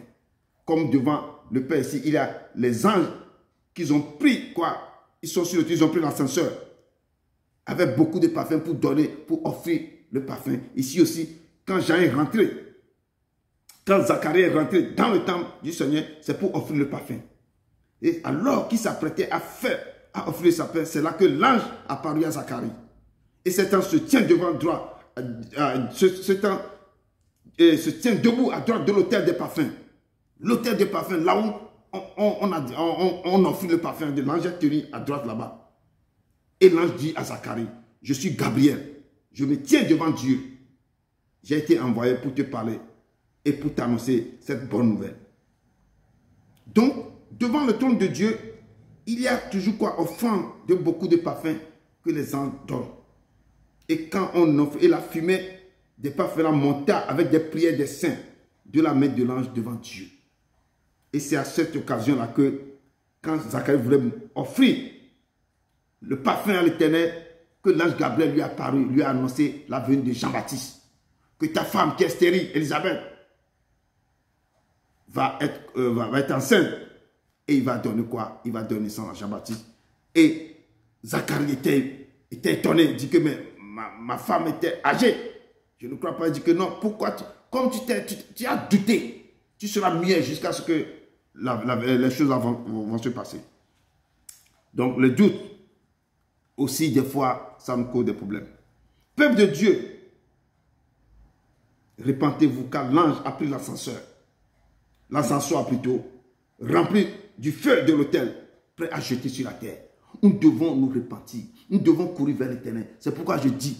Comme devant le Père ici, il y a les anges qu'ils ont pris quoi? Ils sont sur le, ils ont pris l'ascenseur avec beaucoup de parfums pour donner, pour offrir le parfum. Ici aussi, quand Jean est rentré, quand Zacharie est rentré dans le temple du Seigneur, c'est pour offrir le parfum. Et alors qu'il s'apprêtait à offrir sa paix, c'est là que l'ange apparut à Zacharie. Et cet ange se tient devant droit, se tient debout à droite de l'autel des parfums. L'autel des parfums, là où on offre le parfum de l'ange est tenu à droite là-bas. Et l'ange dit à Zacharie, je suis Gabriel, je me tiens devant Dieu. J'ai été envoyé pour te parler et pour t'annoncer cette bonne nouvelle. Donc, devant le trône de Dieu, il y a toujours quoi? Offrande de beaucoup de parfums que les anges donnent. Et quand on offre, et la fumée des parfums monta avec des prières des saints de la main de l'ange devant Dieu. Et c'est à cette occasion-là que, quand Zacharie voulait offrir le parfum à l'Éternel, que l'ange Gabriel lui a apparu, lui a annoncé la venue de Jean-Baptiste. Que ta femme qui est stérile, Élisabeth, va être enceinte. Et il va donner quoi? Il va donner naissance à Jean-Baptiste. Et Zacharie était étonné. Il dit que mais, ma femme était âgée. Je ne crois pas. Il dit que non. Pourquoi? Comme tu as douté, tu seras muet jusqu'à ce que les choses vont se passer. Donc le doute, aussi des fois, ça nous cause des problèmes. Peuple de Dieu, repentez-vous car l'ange a pris l'ascenseur. L'ascenseur plutôt, rempli du feu de l'autel, prêt à jeter sur la terre. Nous devons nous repentir. Nous devons courir vers l'Éternel. C'est pourquoi je dis,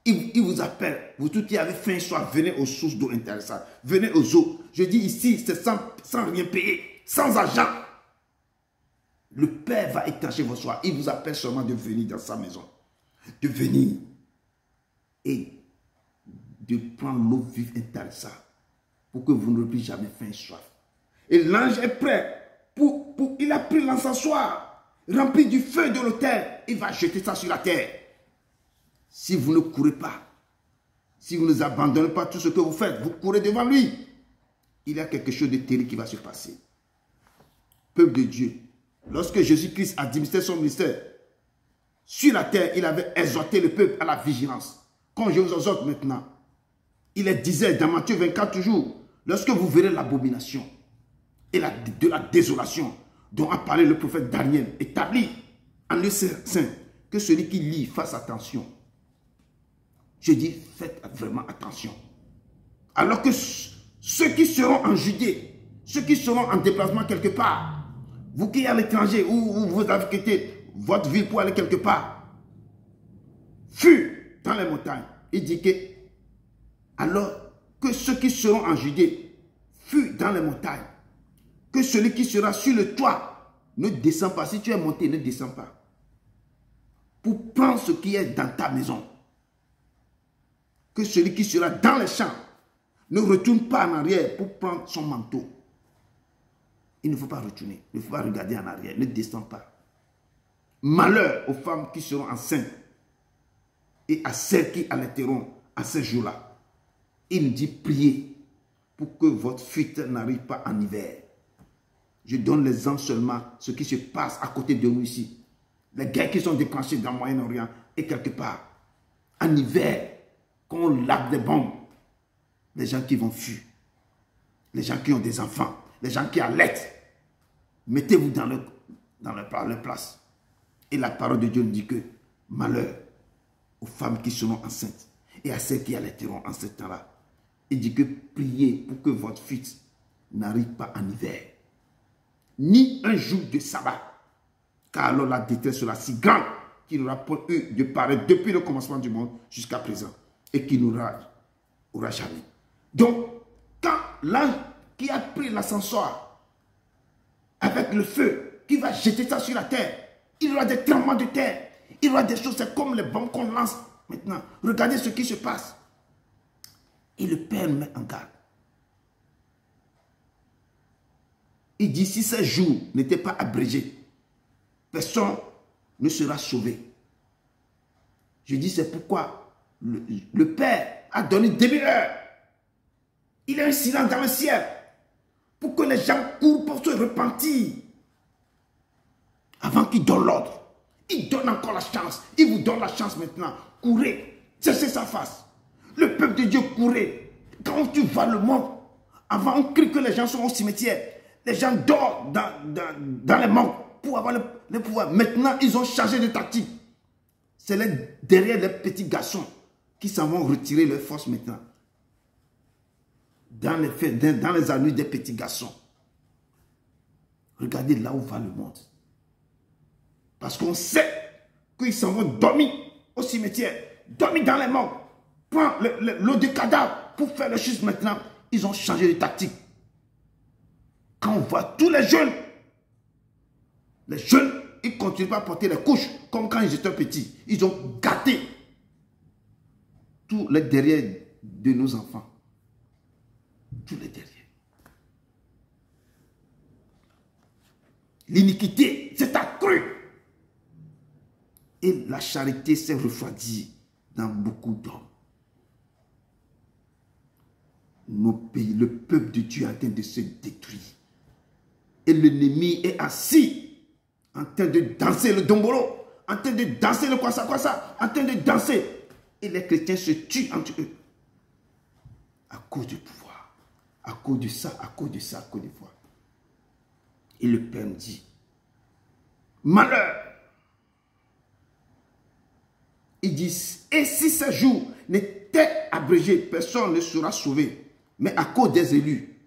il vous appelle. Vous tous qui avez faim, soit venez aux sources d'eau intéressantes. Venez aux eaux. Je dis ici, c'est sans rien payer, sans argent. Le Père va étancher vos soins. Il vous appelle seulement de venir dans sa maison. De venir et de prendre l'eau vive intéressante pour que vous n'aurez plus jamais faim et soif. Et l'ange est prêt. Il a pris l'encensoir rempli du feu de l'autel. Il va jeter ça sur la terre. Si vous ne courez pas, si vous ne abandonnez pas tout ce que vous faites, vous courez devant lui. Il y a quelque chose de terrible qui va se passer. Peuple de Dieu, lorsque Jésus-Christ a administré son ministère, sur la terre, il avait exhorté le peuple à la vigilance. Comme je vous exhorte maintenant, il disait dans Matthieu 24 toujours, lorsque vous verrez l'abomination et de la désolation dont a parlé le prophète Daniel, établi en lieu saint, que celui qui lit fasse attention. Je dis, faites vraiment attention. Alors que ceux qui seront en Judée, ceux qui seront en déplacement quelque part, vous qui êtes à l'étranger ou vous avez quitté votre ville pour aller quelque part, fuient dans les montagnes. Il dit que, alors que ceux qui seront en Judée fuient dans les montagnes, que celui qui sera sur le toit ne descend pas. Si tu es monté, ne descend pas. Pour prendre ce qui est dans ta maison. Que celui qui sera dans les champs ne retourne pas en arrière pour prendre son manteau. Il ne faut pas retourner. Il ne faut pas regarder en arrière. Ne descend pas. Malheur aux femmes qui seront enceintes et à celles qui allaiteront à ce jour-là. Il dit priez pour que votre fuite n'arrive pas en hiver. Je donne l'exemple seulement ce qui se passe à côté de nous ici. Les guerres qui sont déclenchées dans le Moyen-Orient et quelque part. En hiver, quand on lave des bombes, les gens qui vont fuir, les gens qui ont des enfants, les gens qui allaitent, mettez-vous dans leur place. Et la parole de Dieu nous dit que malheur aux femmes qui seront enceintes et à celles qui allaiteront en ce temps-là. Il dit que priez pour que votre fuite n'arrive pas en hiver, ni un jour de sabbat, car alors la détresse sera si grande qu'il n'aura pas eu de pareil depuis le commencement du monde jusqu'à présent et qu'il n'aura jamais. Donc, quand l'ange qui a pris l'ascenseur avec le feu, qui va jeter ça sur la terre, il y aura des tremblements de terre, il y aura des choses, c'est comme les bombes qu'on lance maintenant. Regardez ce qui se passe. Et le Père met en garde. Il dit, si ces jours n'étaient pas abrégés, personne ne sera sauvé. Je dis, c'est pourquoi le Père a donné 2000 heures. Il y a un silence dans le ciel pour que les gens courent pour se repentir. Avant qu'il donne l'ordre, il donne encore la chance. Il vous donne la chance maintenant. Courez, cherchez sa face. Le peuple de Dieu, courez. Quand tu vois le monde, avant on crie que les gens sont au cimetière. Les gens dorment dans les monts pour avoir le pouvoir. Maintenant, ils ont changé de tactique. C'est derrière les petits garçons qui s'en vont retirer leurs forces maintenant. Dans les années des petits garçons. Regardez là où va le monde. Parce qu'on sait qu'ils s'en vont dormir au cimetière, dormir dans les morts, prendre l'eau de cadavre pour faire les choses maintenant. Ils ont changé de tactique. Quand on voit tous les jeunes, ils ne continuent pas à porter les couches comme quand ils étaient petits. Ils ont gâté tous les derrière de nos enfants. Tous les derrière. L'iniquité s'est accrue. Et la charité s'est refroidie dans beaucoup d'hommes. Nos pays, le peuple de Dieu est en train de se détruire. Et l'ennemi est assis, en train de danser le dombolo, en train de danser le kwasa, en train de danser. Et les chrétiens se tuent entre eux. À cause du pouvoir. À cause de ça, à cause de ça, à cause du pouvoir. Et le Père dit, malheur. Il dit, et si ces jours n'étaient abrégés, personne ne sera sauvé. Mais à cause des élus,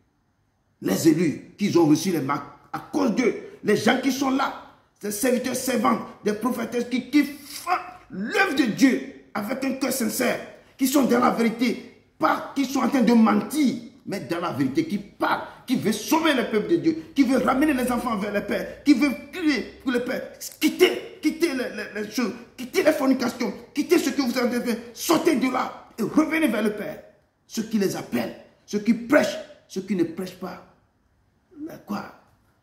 les élus qui ont reçu les marques, à cause d'eux, les gens qui sont là, ces serviteurs servants, des prophétesses qui font l'œuvre de Dieu avec un cœur sincère, qui sont dans la vérité, pas qui sont en train de mentir, mais dans la vérité, qui parlent, qui veut sauver le peuple de Dieu, qui veut ramener les enfants vers le Père, qui veut crier pour le Père, quittez les choses, quittez les fornications, quittez ce que vous avez fait, sortez de là et revenez vers le Père. Ceux qui les appellent, ceux qui prêchent, ceux qui ne prêchent pas, quoi?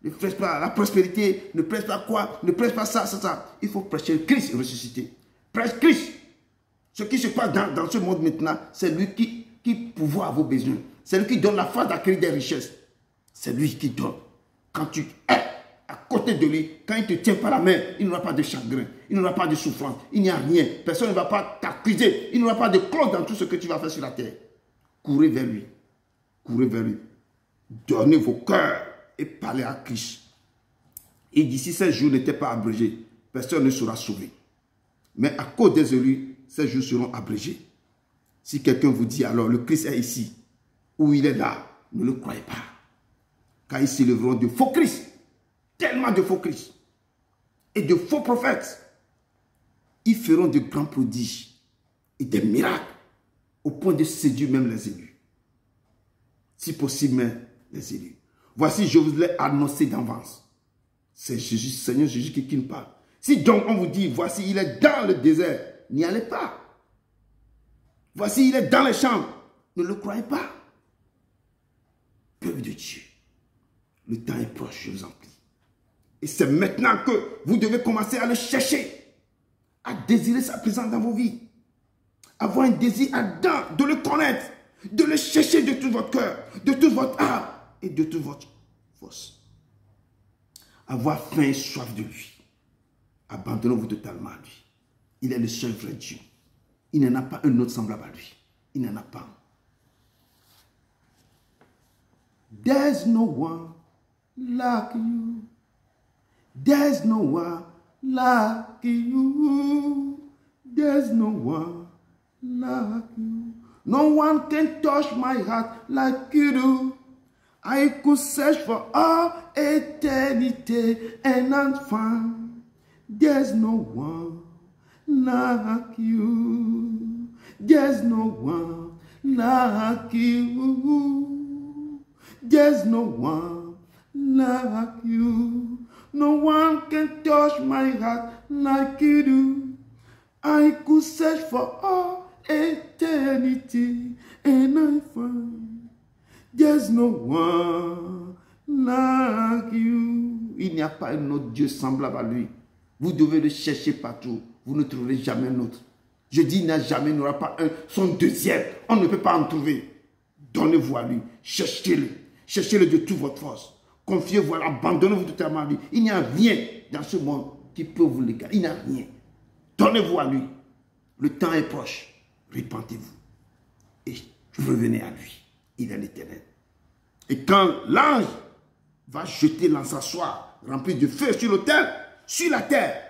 Ne prêchent pas la prospérité, ne prêchent pas quoi? Ne prêchent pas ça. Il faut prêcher le Christ ressuscité. Prêche Christ. Ce qui se passe dans ce monde maintenant, c'est lui qui pourvoit à vos besoins. C'est lui qui donne la force d'acquérir des richesses. C'est lui qui donne. Quand tu es à côté de lui, quand il ne te tient pas la main, il n'y aura pas de chagrin, il n'y aura pas de souffrance, il n'y a rien. Personne ne va pas t'accuser, il n'y aura pas de clause dans tout ce que tu vas faire sur la terre. Courez vers lui. Courez vers lui. Donnez vos cœurs et parlez à Christ. Et d'ici ces jours n'étaient pas abrégés, personne ne sera sauvé. Mais à cause des élus, ces jours seront abrégés. Si quelqu'un vous dit alors le Christ est ici, ou il est là, Ne le croyez pas. Car ils s'élèveront de faux Christ. Tellement de faux Christ. Et de faux prophètes. Ils feront de grands prodiges et des miracles au point de séduire même les élus. Si possible, même les élus. Voici, je vous l'ai annoncé d'avance. C'est Jésus, Seigneur Jésus qui nous parle. Si donc on vous dit, voici, il est dans le désert, n'y allez pas. Voici, il est dans les champs, ne le croyez pas. Peuple de Dieu, le temps est proche, je vous en prie. Et c'est maintenant que vous devez commencer à le chercher, à désirer sa présence dans vos vies. Avoir un désir ardent de le connaître, de le chercher de tout votre cœur, de toute votre âme et de toute votre force. Avoir faim et soif de lui. Abandonnez-vous totalement à lui. Il est le seul vrai Dieu. Il n'en a pas un autre semblable à lui. Il n'en a pas. There's no one like you. There's no one like you. There's no one like you. No one can touch my heart like you do. I could search for all eternity and not find. There's no one like you. There's no one like you. There's no one like you. No one can touch my heart like you do. I could search for all eternity and I find there's no one like you. Il n'y a pas un autre Dieu semblable à lui. Vous devez le chercher partout. Vous ne trouverez jamais un autre. Je dis, il n'y a jamais, il n'y aura pas un, son deuxième. On ne peut pas en trouver. Donnez-vous à lui. Cherchez-le. Cherchez-le de toute votre force. Confiez-vous, abandonnez-vous totalement à lui. Il n'y a rien dans ce monde qui peut vous l'égarer. Il n'y a rien. Donnez-vous à lui. Le temps est proche. Repentez-vous. Et revenez à lui. Il est l'Éternel. Et quand l'ange va jeter l'encensoir rempli de feu sur l'autel, sur la terre,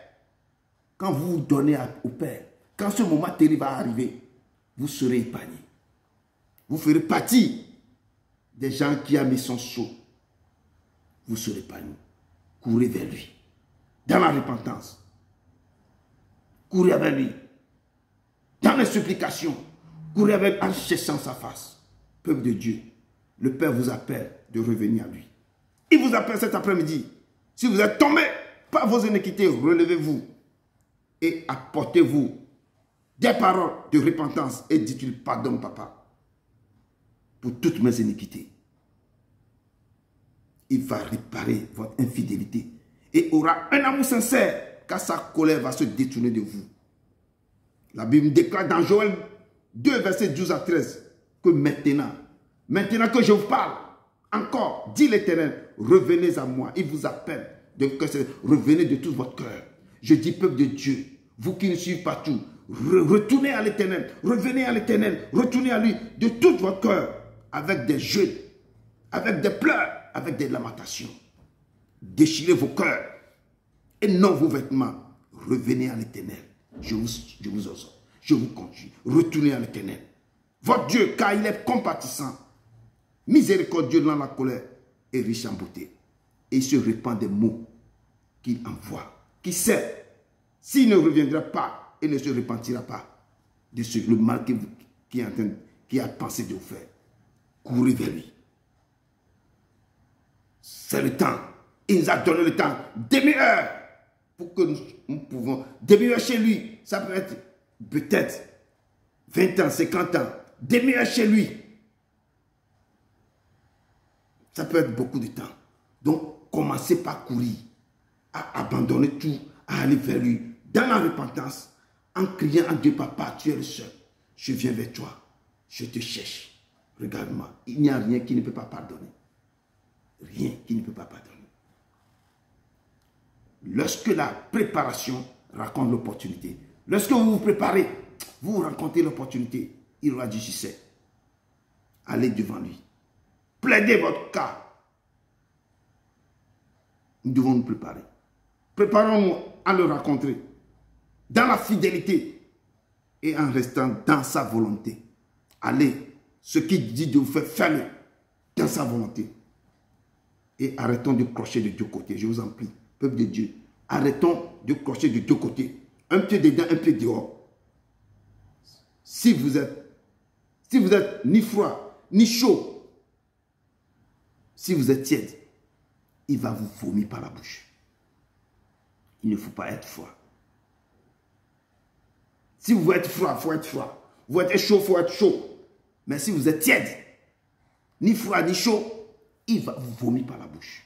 quand vous vous donnez au Père, quand ce moment terrible va arriver, vous serez épargnés. Vous ferez partie des gens qui ont mis son sceau. Vous serez épargnés. Courez vers lui. Dans la repentance. Courez avec lui. Dans les supplications. Courez avec en cherchant sa face. Peuple de Dieu, le Père vous appelle de revenir à lui. Il vous appelle cet après-midi. Si vous êtes tombé par vos iniquités, relevez-vous et apportez-vous des paroles de repentance et dites-lui, pardonne papa pour toutes mes iniquités. Il va réparer votre infidélité et aura un amour sincère car sa colère va se détourner de vous. La Bible déclare dans Joël 2, versets 12 à 13 que maintenant que je vous parle, encore, dit l'Éternel, revenez à moi. Il vous appelle, revenez de tout votre cœur. Je dis, peuple de Dieu, vous qui nous suivez partout, retournez à l'Éternel, revenez à l'Éternel, retournez à lui de tout votre cœur, avec des jeûnes, avec des pleurs, avec des lamentations. Déchirez vos cœurs et non vos vêtements. Revenez à l'Éternel. Je vous exhorte, je vous conduis. Retournez à l'Éternel. Votre Dieu, car il est compatissant, miséricordieux dans la colère et riche en beauté. Et il se répand des mots qu'il envoie. Qui sait, s'il ne reviendra pas et ne se repentira pas de le mal qui a pensé de vous faire, courez vers lui. C'est le temps. Il nous a donné le temps. Demi-heure pour que nous pouvons. Demi-heure chez lui, ça peut être peut-être 20 ans, 50 ans. Demi-heure chez lui. Ça peut être beaucoup de temps. Donc, commencez par courir, à abandonner tout, à aller vers lui, dans la repentance, en criant à Dieu, papa, tu es le seul. Je viens vers toi. Je te cherche. Regarde-moi. Il n'y a rien qui ne peut pas pardonner. Rien qui ne peut pas pardonner. Lorsque la préparation raconte l'opportunité, lorsque vous vous préparez, vous rencontrez l'opportunité, il aura dit, je sais. Allez devant lui. Plaidez votre cas. Nous devons nous préparer. Préparons-nous à le rencontrer dans la fidélité et en restant dans sa volonté. Allez, ce qu'il dit de vous faire, faites-le. dans sa volonté. Et arrêtons de crocher de deux côtés, je vous en prie, peuple de Dieu. Arrêtons de crocher de deux côtés. Un pied dedans, un pied dehors. Si vous êtes ni froid, ni chaud, si vous êtes tiède, il va vous vomir par la bouche. Il ne faut pas être froid. Si vous voulez être froid, il faut être froid. Vous voulez être chaud, il faut être chaud. Mais si vous êtes tiède, ni froid, ni chaud, il va vous vomir par la bouche.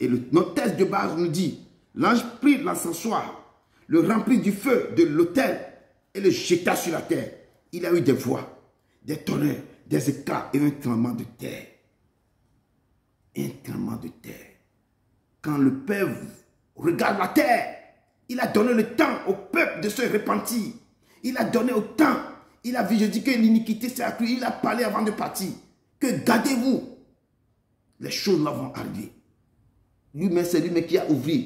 Et notre texte de base nous dit, l'ange prit l'encensoir, le remplit du feu de l'autel et le jeta sur la terre. Il a eu des voix, des tonnerres, des éclats et un tremblement de terre. Un tremblement de terre. Quand le Père regarde la terre, il a donné le temps au peuple de se repentir. Il a donné au temps. Il a vu, je dis que l'iniquité s'est accrue. Il a parlé avant de partir. Que gardez-vous. Les choses là vont arriver. Lui-même, c'est lui-même qui a ouvert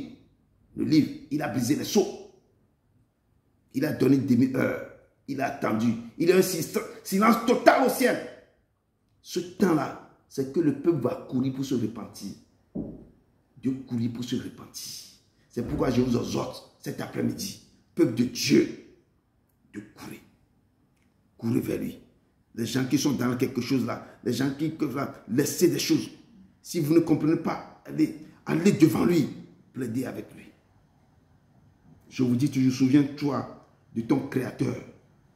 le livre. Il a brisé les sceaux. Il a donné demi-heure. Il a attendu. Il a un silence total au ciel. Ce temps-là, c'est que le peuple va courir pour se repentir. Dieu courir pour se repentir. C'est pourquoi je vous exhorte cet après-midi, peuple de Dieu, de courir. Courez vers lui. Les gens qui sont dans quelque chose là, les gens qui peuvent laisser des choses. Si vous ne comprenez pas, allez devant lui, plaidez avec lui. Je vous dis toujours, souviens-toi de ton Créateur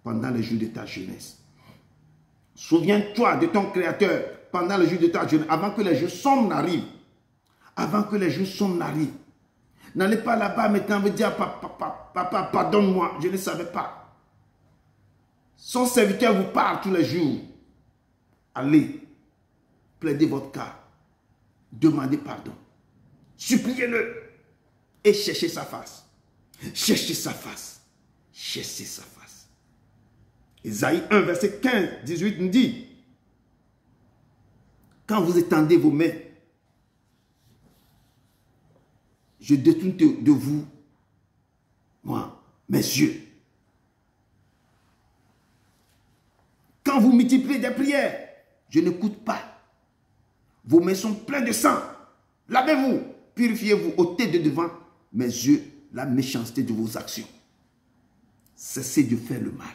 pendant les jours de ta jeunesse. Souviens-toi de ton Créateur pendant les jours de ta jeunesse, avant que les jours sombres n'arrivent. Avant que les jours sombres n'arrivent. N'allez pas là-bas maintenant me dire, papa, pardonne-moi, je ne savais pas. Son serviteur vous parle tous les jours. Allez, plaidez votre cas. Demandez pardon. Suppliez-le. Et cherchez sa face. Cherchez sa face. Cherchez sa face. Ésaïe 1, verset 15, 18 nous dit, quand vous étendez vos mains, je détourne de vous, moi, mes yeux. Quand vous multipliez des prières, je n'écoute pas. Vos mains sont pleines de sang. Lavez-vous, purifiez-vous, ôtez de devant mes yeux la méchanceté de vos actions. Cessez de faire le mal.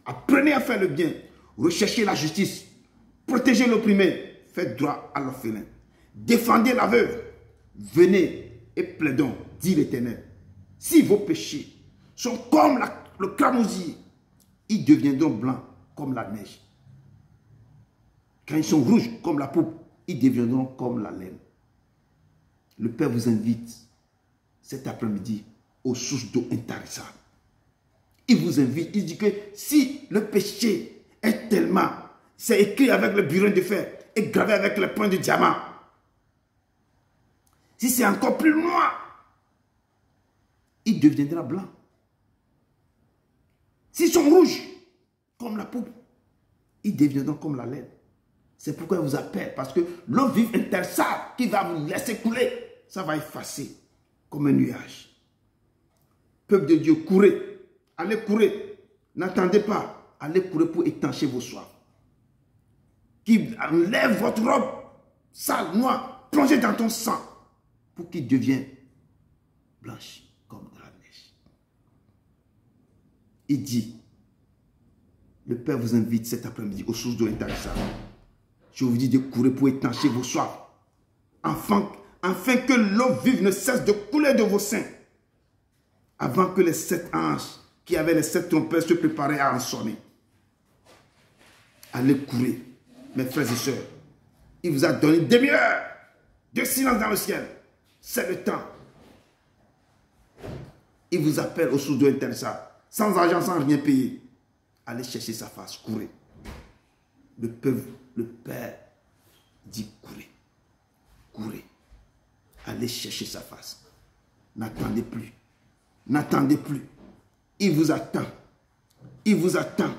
Apprenez à faire le bien. Recherchez la justice. Protégez l'opprimé. Faites droit à l'orphelin. Défendez la veuve. Venez et plaidons, dit l'Éternel. Si vos péchés sont comme le cramosier, ils deviendront blancs comme la neige. Quand ils sont rouges comme la pourpre, ils deviendront comme la laine. Le Père vous invite cet après-midi aux sources d'eau intarissables. Il vous invite, il dit que si le péché est tellement, c'est écrit avec le burin de fer et gravé avec le point de diamant, si c'est encore plus noir, il deviendra blanc. S'ils sont rouges, comme la pourpre, ils deviendront comme la laine. C'est pourquoi il vous appelle, parce que l'eau vive intarissable qui va vous laisser couler, ça va effacer comme un nuage. Peuple de Dieu, courez, allez courir, n'attendez pas, allez courir pour étancher vos soifs. Qui enlève votre robe sale, noire, plongez dans ton sang, pour qu'il devienne blanche comme de la neige. Il dit, le Père vous invite cet après-midi aux sources d'eau intarissables. Je vous dis de courir pour étancher vos soifs, afin que l'eau vive ne cesse de couler de vos seins, avant que les 7 anges qui avaient les 7 trompettes se préparaient à en sonner. Allez courir, mes frères et sœurs. Il vous a donné une demi-heure de silence dans le ciel. C'est le temps. Il vous appelle aux sources d'eau intarissables, sans argent, sans rien payer. Allez chercher sa face, courez. Le Père dit courez. Courez. Allez chercher sa face. N'attendez plus. N'attendez plus. Il vous attend. Il vous attend.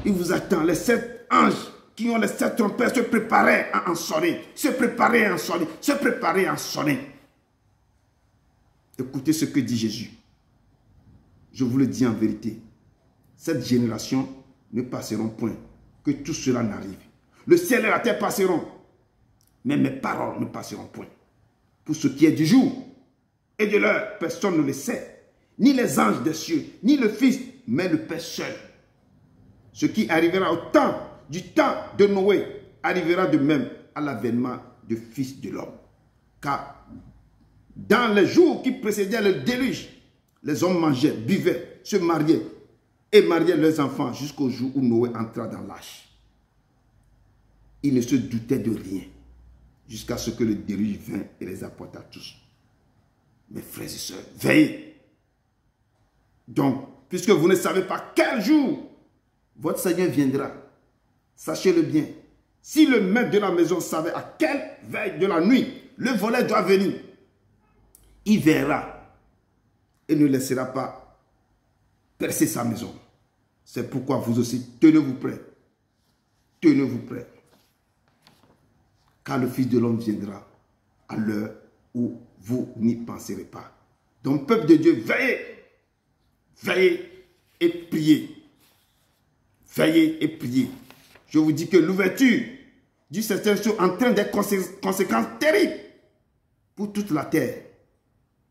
Il vous attend. Les 7 anges qui ont les 7 trompettes se préparaient à en sonner. Se préparaient à en sonner. Se préparaient à en sonner. Écoutez ce que dit Jésus. Je vous le dis en vérité. Cette génération ne passeront point que tout cela n'arrive. Le ciel et la terre passeront, mais mes paroles ne passeront point. Pour ce qui est du jour et de l'heure, personne ne le sait, ni les anges des cieux, ni le Fils, mais le Père seul. Ce qui arrivera au temps, du temps de Noé, arrivera de même à l'avènement du Fils de l'homme. Car dans les jours qui précédaient le déluge, les hommes mangeaient, buvaient, se mariaient et mariaient leurs enfants jusqu'au jour où Noé entra dans l'âge. Ils ne se doutaient de rien jusqu'à ce que le déluge vint et les apporta tous. Mes frères et sœurs, veillez. Donc, puisque vous ne savez pas quel jour votre Seigneur viendra, sachez-le bien. Si le maître de la maison savait à quelle veille de la nuit le voleur doit venir, il verra et ne laissera pas percer sa maison. C'est pourquoi vous aussi, tenez-vous prêts. Tenez-vous prêts. Car le Fils de l'homme viendra à l'heure où vous n'y penserez pas. Donc, peuple de Dieu, veillez. Veillez et priez. Veillez et priez. Je vous dis que l'ouverture du septième jour entraîne des conséquences terribles pour toute la terre.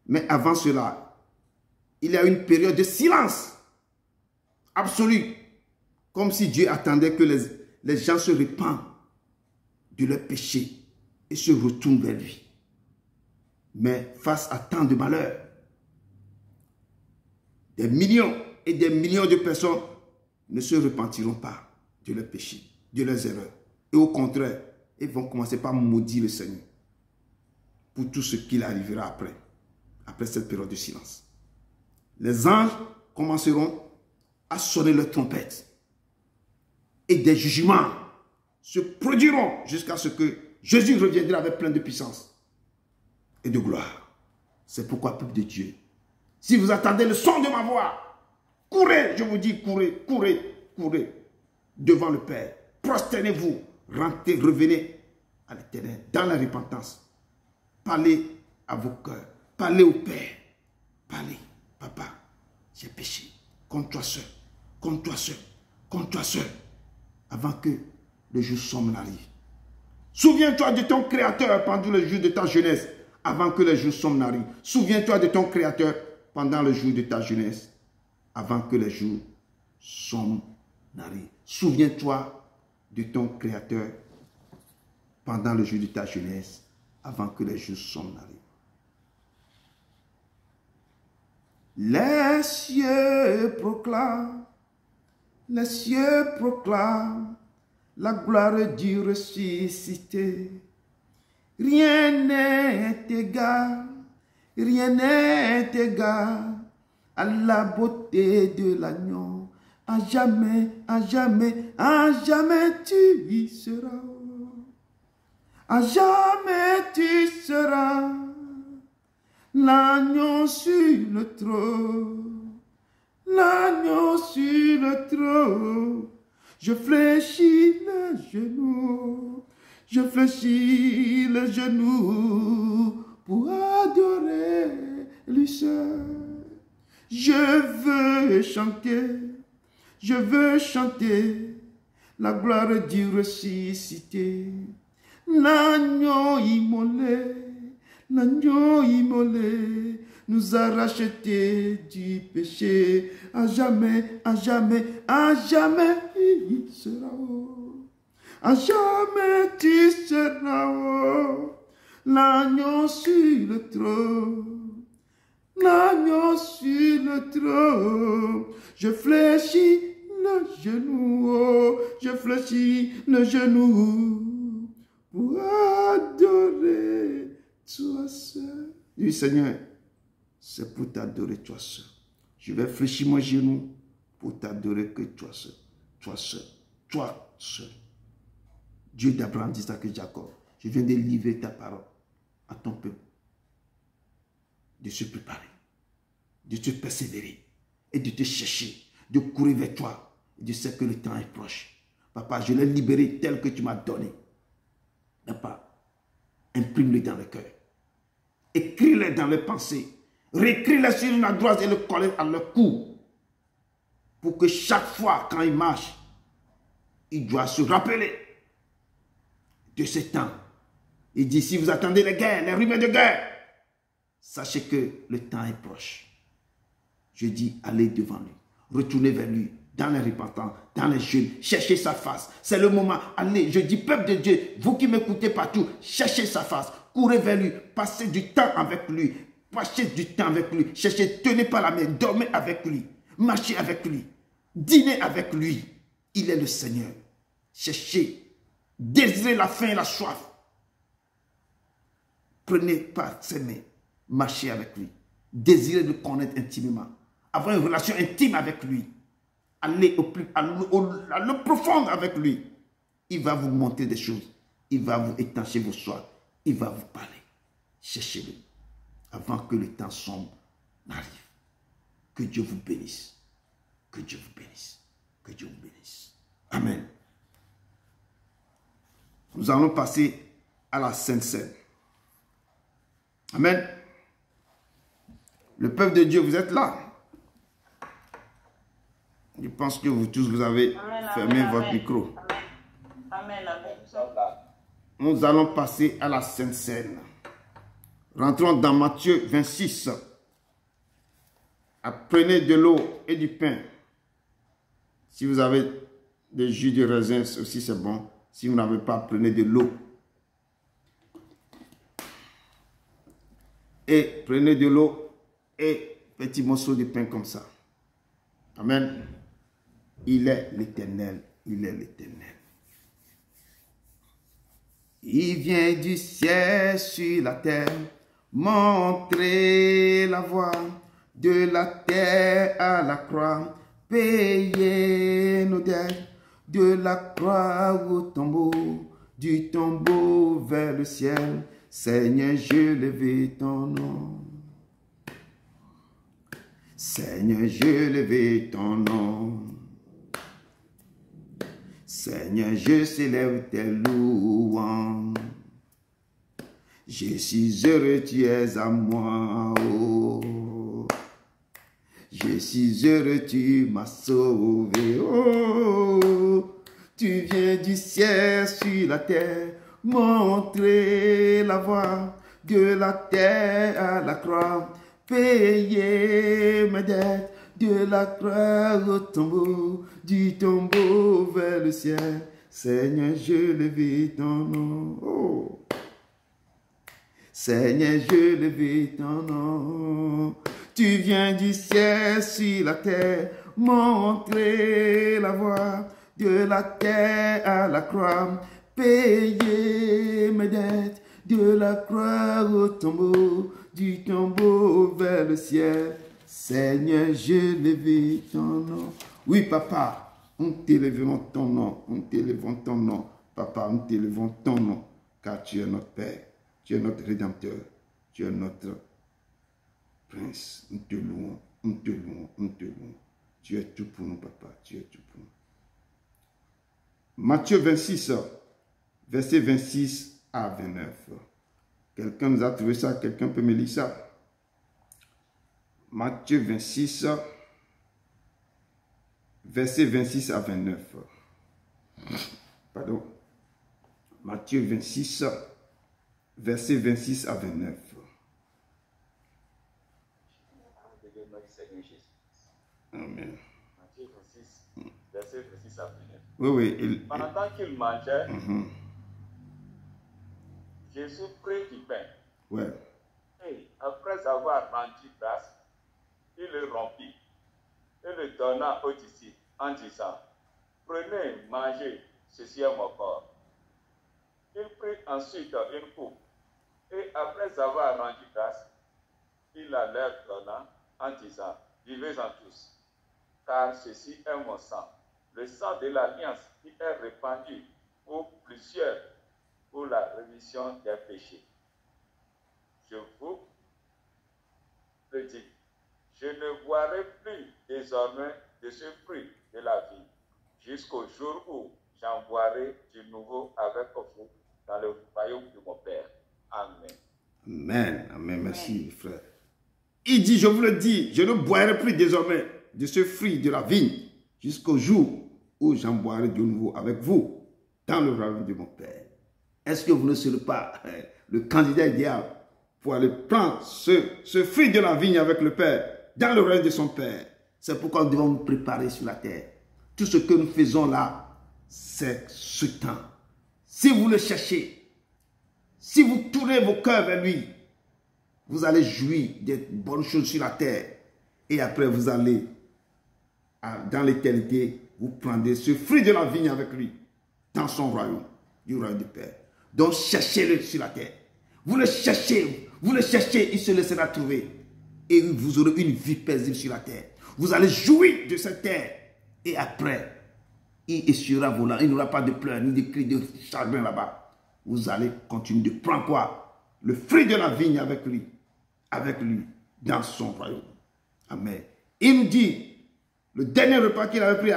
Mais avant cela, il y a une période de silence absolu, comme si Dieu attendait que les gens se répandent de leurs péchés et se retournent vers lui. Mais face à tant de malheurs, des millions et des millions de personnes ne se repentiront pas de leurs péchés, de leurs erreurs. Et au contraire, ils vont commencer par maudire le Seigneur pour tout ce qu'il arrivera après cette période de silence. Les anges commenceront à sonner leur trompette et des jugements se produiront jusqu'à ce que Jésus reviendra avec plein de puissance et de gloire. C'est pourquoi, peuple de Dieu, si vous attendez le son de ma voix, courez, je vous dis, courez, courez, courez devant le Père. Prosternez-vous, rentrez, revenez à l'Éternel dans la repentance. Parlez à vos cœurs, parlez au Père. Parlez, papa, j'ai péché. Contre toi seul, contre toi seul, contre toi seul, avant que le jour sombre n'arrive. Souviens-toi de ton Créateur pendant le jour de ta jeunesse, avant que le jour sombre n'arrive. Souviens-toi de ton Créateur pendant le jour de ta jeunesse, avant que les jours sombres n'arrivent. Souviens-toi de ton Créateur pendant le jour de ta jeunesse, avant que les jours sombres n'arrivent. Les cieux proclament la gloire du ressuscité. Rien n'est égal à la beauté de l'agneau. À jamais, à jamais, à jamais tu y seras. À jamais tu seras l'agneau sur le trône. L'agneau sur le trône. Je fléchis le genou. Je fléchis le genou pour adorer lui seul. Je veux chanter la gloire du ressuscité. L'agneau immolé nous a rachetés du péché. À jamais, à jamais, à jamais il sera haut. À jamais tu seras haut. L'agneau sur le trône. L'agneau sur le trône. Je fléchis le genou. Oh, je fléchis le genou pour adorer toi seul. Oui, Seigneur, c'est pour t'adorer toi seul. Je vais fléchir mon genou pour t'adorer que toi seul. Toi seul. Toi seul. Dieu d'Abraham dit ça que Jacob. Je viens de livrer ta parole à ton peuple. De se préparer. De te persévérer. Et de te chercher. De courir vers toi. Et de sais que le temps est proche. Papa, je l'ai libéré tel que tu m'as donné. Papa, imprime-le dans le cœur. Écris-le dans les pensées. Réécris-le sur une adresse et le coller à leur cou. Pour que chaque fois, quand ils marchent, il doit se rappeler de ce temps. Il dit, si vous attendez les guerres, les rumeurs de guerre, sachez que le temps est proche. Je dis, allez devant lui, retournez vers lui, dans les repentants, dans les jeûnes, cherchez sa face. C'est le moment, allez, je dis, peuple de Dieu, vous qui m'écoutez partout, cherchez sa face, courez vers lui, passez du temps avec lui, passez du temps avec lui, cherchez, tenez par la main, dormez avec lui, marchez avec lui, dînez avec lui. Il est le Seigneur. Cherchez, désirez la faim et la soif. Prenez par ses mains, marchez avec lui, désirez le connaître intimement, avoir une relation intime avec lui, allez à le profond avec lui. Il va vous montrer des choses, il va vous étancher vos soins, il va vous parler. Cherchez-le avant que le temps sombre n'arrive. Que Dieu vous bénisse, que Dieu vous bénisse, que Dieu vous bénisse. Amen. Nous allons passer à la Sainte Seine. Amen. Le peuple de Dieu, vous êtes là. Je pense que vous tous, vous avez fermé votre micro. Amen, amen. Nous allons passer à la Sainte Seine. Rentrons dans Matthieu 26. Prenez de l'eau et du pain. Si vous avez des jus de raisin, aussi c'est bon. Si vous n'avez pas, prenez de l'eau. Et prenez de l'eau et petit morceau de pain comme ça. Amen. Il est l'Éternel. Il est l'Éternel. Il vient du ciel sur la terre, montrer la voie de la terre à la croix, payer nos dettes, de la croix au tombeau, du tombeau vers le ciel. Seigneur, je lève ton nom. Seigneur, je lève ton nom. Seigneur, je célèbre tes louanges. Je suis heureux, tu es à moi. Oh. Je suis heureux, tu m'as sauvé. Oh. Tu viens du ciel sur la terre, montrer la voie de la terre à la croix, payer mes dettes, de la croix au tombeau, du tombeau vers le ciel. Seigneur, je lève ton nom. Oh. Seigneur, je lève ton nom. Tu viens du ciel sur la terre, montrer la voie de la terre à la croix, payer mes dettes, de la croix au tombeau, du tombeau vers le ciel. Seigneur, je lève ton nom. Oui, papa, nous t'élèverons ton nom, nous t'élèverons ton nom. Papa, nous t'élèverons ton nom, car tu es notre Père, tu es notre Rédempteur, tu es notre Prince. Nous te louons, nous te louons, nous te louons. Tu es tout pour nous, papa, tu es tout pour nous. Matthieu 26, verset 26 à 29. Quelqu'un nous a trouvé ça? Quelqu'un peut me lire ça? Matthieu 26, verset 26 à 29. Pardon. Matthieu 26, verset 26 à 29. Amen. Matthieu 26, verset 26 à 29. Oui. Pendant qu'il mangeait, Jésus prit du pain. Ouais. Et après avoir rendu grâce, il le rompit et le donna aux disciples en disant, prenez, mangez, ceci est mon corps. Il prit ensuite une coupe et après avoir rendu grâce, il la leur donna en disant, buvez-en tous, car ceci est mon sang, le sang de l'alliance qui est répandu pour plusieurs pour la rémission des péchés. Je vous le dis, je ne boirai plus désormais de ce fruit de la vie, jusqu'au jour où j'en boirai de nouveau avec vous dans le royaume de mon Père. Amen. Amen. Amen. Merci, frère. Il dit, je vous le dis, je ne boirai plus désormais de ce fruit de la vigne jusqu'au jour où j'en boirai de nouveau avec vous dans le royaume de mon Père. Est-ce que vous ne serez pas le candidat idéal pour aller prendre ce fruit de la vigne avec le Père dans le royaume de son Père? C'est pourquoi nous devons nous préparer sur la terre. Tout ce que nous faisons là, c'est ce temps. Si vous le cherchez, si vous tournez vos cœurs vers lui, vous allez jouir des bonnes choses sur la terre. Et après, vous allez, dans l'éternité, vous prendrez ce fruit de la vigne avec lui, dans son royaume, du royaume du Père. Donc, cherchez-le sur la terre. Vous le cherchez, il se laissera trouver. Et vous aurez une vie paisible sur la terre. Vous allez jouir de cette terre. Et après, il essuiera vos larmes. Il n'y aura pas de pleurs, ni de cris de chagrin là-bas. Vous allez continuer de prendre quoi? Le fruit de la vigne avec lui, dans son royaume. Amen. Il me dit, le dernier repas qu'il avait pris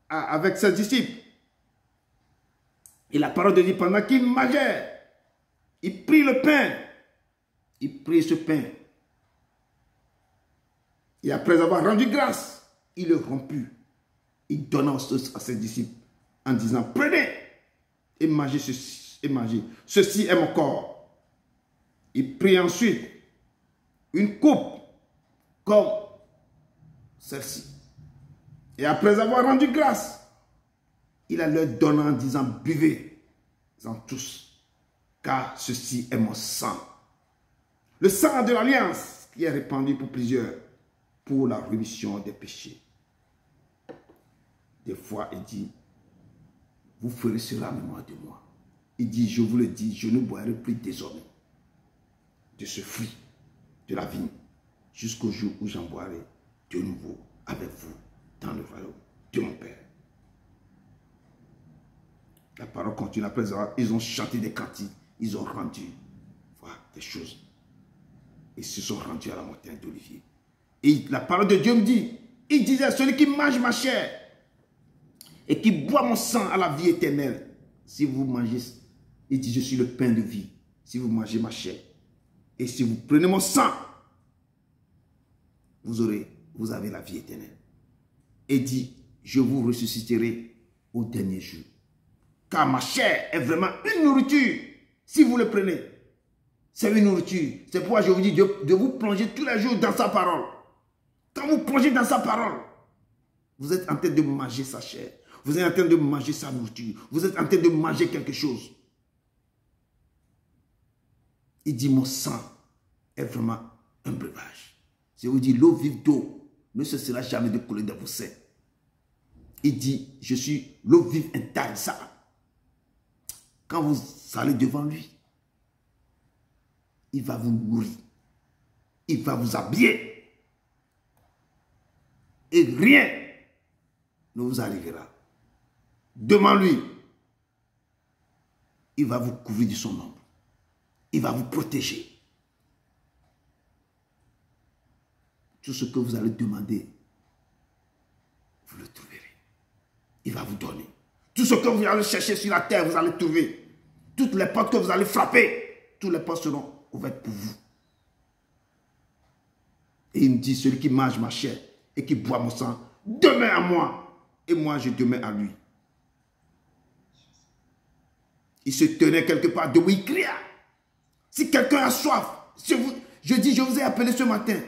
avec ses disciples, et la parole de Dieu, pendant qu'il mangeait, il prit le pain, il prit ce pain, et après avoir rendu grâce, il le romput, il donna à ses disciples en disant, prenez et mangez ceci, ceci est mon corps. Il prit ensuite une coupe comme celle-ci. Et après avoir rendu grâce, il a leur donné en disant, buvez-en tous, car ceci est mon sang. Le sang de l'alliance qui est répandu pour plusieurs, pour la rémission des péchés. Des fois, il dit, vous ferez cela en mémoire de moi. Il dit, je vous le dis, je ne boirai plus désormais de ce fruit de la vigne, jusqu'au jour où j'en boirai de nouveau avec vous dans le royaume de mon Père. La parole continue. Après, ils ont chanté des cantiques, ils ont rendu des choses. Ils se sont rendus à la montagne d'Olivier. Et la parole de Dieu me dit, il disait, celui qui mange ma chair et qui boit mon sang à la vie éternelle, si vous mangez, il dit, je suis le pain de vie. Si vous mangez ma chair et si vous prenez mon sang, vous avez la vie éternelle. Et dit, je vous ressusciterai au dernier jour. Car ma chair est vraiment une nourriture. Si vous le prenez, c'est une nourriture. C'est pourquoi je vous dis de vous plonger tous les jours dans sa parole. Quand vous plongez dans sa parole, vous êtes en train de manger sa chair. Vous êtes en train de manger sa nourriture. Vous êtes en train de manger quelque chose. Il dit, mon sang est vraiment un breuvage. Je vous dis, l'eau vive d'eau ne cessera jamais de couler dans vos seins. Il dit, je suis l'eau vive intarissable. Quand vous allez devant lui, il va vous nourrir. Il va vous habiller. Et rien ne vous arrivera. Devant lui, il va vous couvrir de son ombre. Il va vous protéger. Tout ce que vous allez demander, vous le trouverez. Il va vous donner. Tout ce que vous allez chercher sur la terre, vous allez trouver. Toutes les portes que vous allez frapper, toutes les portes seront ouvertes pour vous. Et il me dit, celui qui mange ma chair et qui boit mon sang, demeure à moi, et moi je demeure à lui. Il se tenait quelque part debout, il cria. Si quelqu'un a soif, je vous ai appelé ce matin.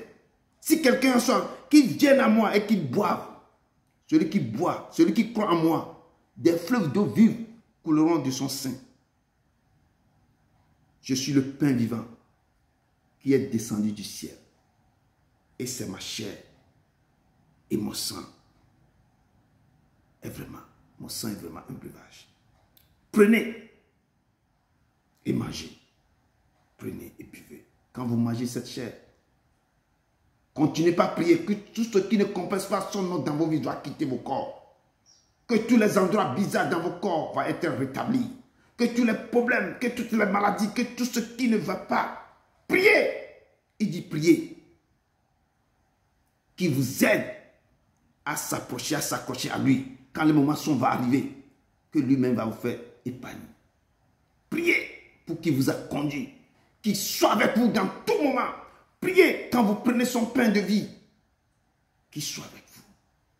Si quelqu'un a soif, qu'il vienne à moi et qu'il boive. Celui qui boit, celui qui croit en moi, des fleuves d'eau vive couleront de son sein. Je suis le pain vivant qui est descendu du ciel. Et c'est ma chair et mon sang. Mon sang est vraiment un breuvage. Prenez et mangez. Prenez et buvez. Quand vous mangez cette chair, continuez pas à prier que tout ce qui ne compense pas son nom dans vos vies doit quitter vos corps. Que tous les endroits bizarres dans vos corps vont être rétablis. Que tous les problèmes, que toutes les maladies, que tout ce qui ne va pas, priez. Il dit priez. Qui vous aide à s'approcher, à s'accrocher à lui. Quand le moment va arriver, que lui-même va vous faire épargner. Priez pour qu'il vous a conduit. Qu'il soit avec vous dans tout moment. Priez quand vous prenez son pain de vie. Qu'il soit avec vous.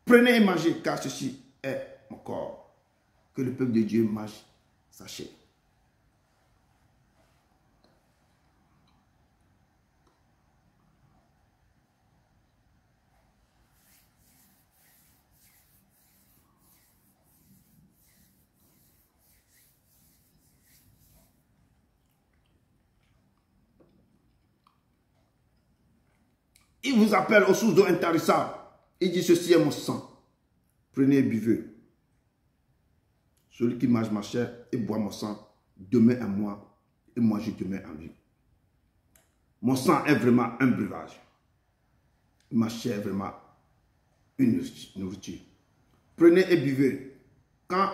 Prenez et mangez, car ceci est mon corps. Que le peuple de Dieu marche sa chair. Il vous appelle aux sources d'eau intarissables. Il dit, ceci est mon sang. Prenez et buvez. Celui qui mange ma chair et boit mon sang demeure en moi et moi je demeure en lui. Mon sang est vraiment un breuvage. Ma chair est vraiment une nourriture. Prenez et buvez. Quand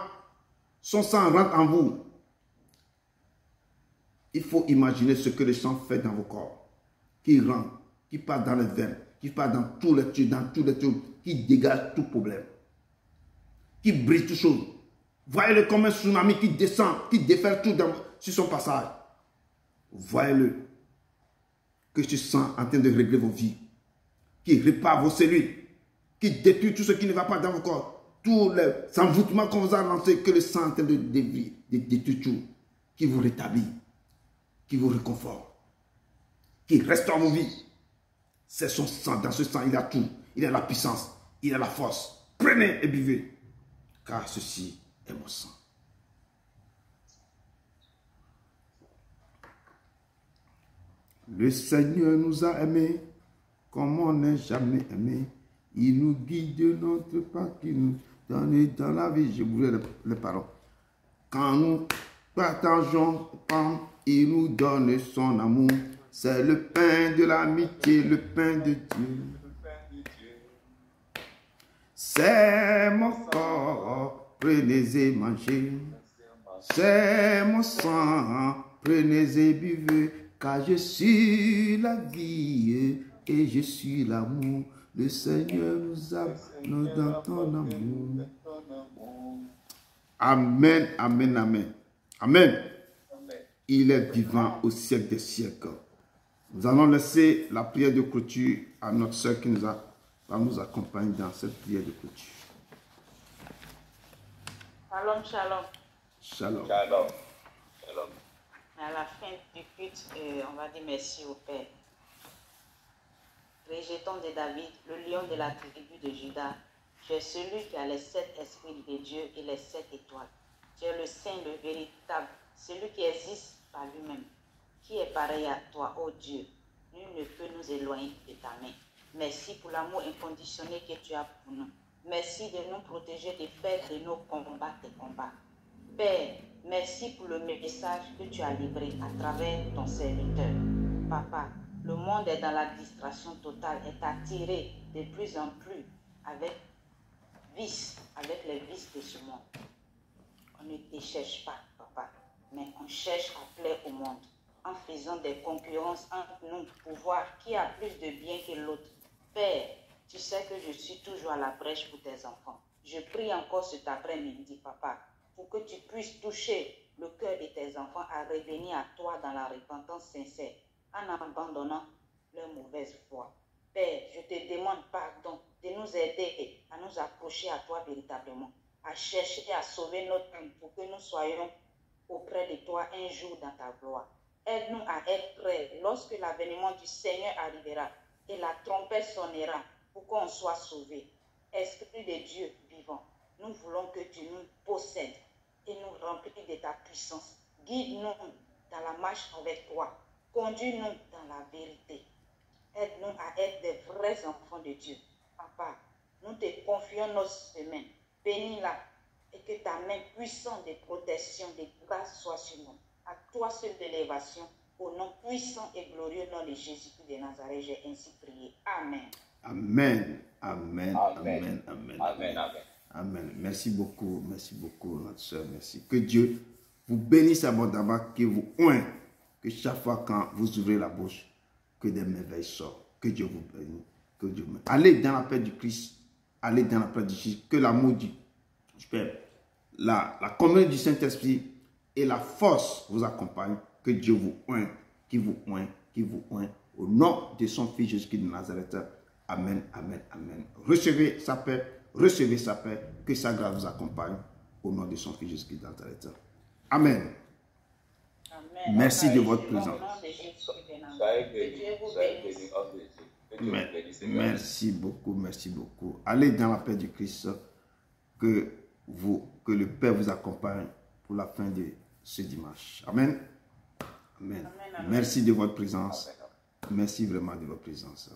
son sang rentre en vous, il faut imaginer ce que le sang fait dans vos corps. Qui rentre, qui passe dans les veines, qui passe dans tous les tubes, qui dégage tout problème, qui brise tout chose. Voyez-le comme un tsunami qui descend, qui déferle tout sur son passage. Voyez-le que ce sang en train de régler vos vies, qui répare vos cellules, qui détruit tout ce qui ne va pas dans vos corps, tous les envoûtements qu'on vous a lancés, que le sang est en train de détruire tout, qui vous rétablit, qui vous réconforte, qui restaure vos vies. C'est son sang. Dans ce sang, il a tout. Il a la puissance. Il a la force. Prenez et buvez. Car ceci est mon sang. Le Seigneur nous a aimés comme on n'est jamais aimé. Il nous guide de notre pas, qui nous donne dans la vie. Je voulais les paroles. Quand nous partageons le pain, il nous donne son amour. C'est le pain de l'amitié, le pain de Dieu. C'est mon corps, prenez et mangez. C'est mon sang, prenez et buvez. Car je suis la vie et je suis l'amour. Le Seigneur nous a dans ton amour. Amen, amen, amen. Amen. Il est vivant au siècle des siècles. Nous allons laisser la prière de clôture à notre sœur qui va nous accompagner dans cette prière de clôture. Shalom, shalom. Shalom. Shalom. Shalom. À la fin du culte, on va dire merci au Père. Rejeton de David, le lion de la tribu de Juda, tu es celui qui a les 7 esprits de Dieu et les 7 étoiles. Tu es le saint, le véritable, celui qui existe par lui-même. Qui est pareil à toi, ô Dieu? Nul ne peut nous éloigner de ta main. Merci pour l'amour inconditionnel que tu as pour nous. Merci de nous protéger des faits de nos combats, tes combats. Père, merci pour le message que tu as livré à travers ton serviteur. Papa, le monde est dans la distraction totale, est attiré de plus en plus avec les vices de ce monde. On ne te cherche pas, papa, mais on cherche à plaire au monde, en faisant des concurrences entre nous pour voir qui a plus de bien que l'autre. Père, tu sais que je suis toujours à la brèche pour tes enfants. Je prie encore cet après-midi, papa, pour que tu puisses toucher le cœur de tes enfants à revenir à toi dans la repentance sincère, en abandonnant leur mauvaise foi. Père, je te demande pardon de nous aider à nous approcher à toi véritablement, à chercher à sauver notre âme pour que nous soyons auprès de toi un jour dans ta gloire. Aide-nous à être prêts lorsque l'avènement du Seigneur arrivera et la trompette sonnera pour qu'on soit sauvés. Esprit de Dieu vivant, nous voulons que tu nous possèdes et nous remplis de ta puissance. Guide-nous dans la marche avec toi. Conduis-nous dans la vérité. Aide-nous à être des vrais enfants de Dieu. Papa, nous te confions nos semaines. Bénis-la et que ta main puissante de protection, de grâce soit sur nous. À toi seul d'élévation, au nom puissant et glorieux nom de Jésus-Christ de Nazareth, j'ai ainsi prié. Amen. Amen. Amen. Amen. Amen. Amen. Amen. Amen. Amen. Merci beaucoup, notre soeur. Merci. Que Dieu vous bénisse abondamment, que vous oint, que chaque fois quand vous ouvrez la bouche, que des merveilles sortent. Que Dieu vous bénisse. Que Dieu vous bénisse. Allez dans la paix du Christ. Allez dans la paix du Christ. Que l'amour du Père, la communion du Saint-Esprit et la force vous accompagnent. Que Dieu vous oint, qui vous oint, qui vous oint. Au nom de son Fils Jésus-Christ de Nazareth. Amen, amen, amen. Recevez sa paix, recevez sa paix, que sa grâce vous accompagne, au nom de son Fils Jésus-Christ dans ta lettre. Amen. Amen. Merci de votre Au nom présence. de Jésus de Nazareth. Soyez Que bénis, Dieu vous soyez bénisse. bénis, homme de Dieu. Que Dieu vous bénisse. Merci beaucoup, merci beaucoup. Allez dans la paix du Christ, que le Père vous accompagne pour la fin de ce dimanche. Amen. Amen. Amen, amen. Merci de votre présence. Merci vraiment de votre présence.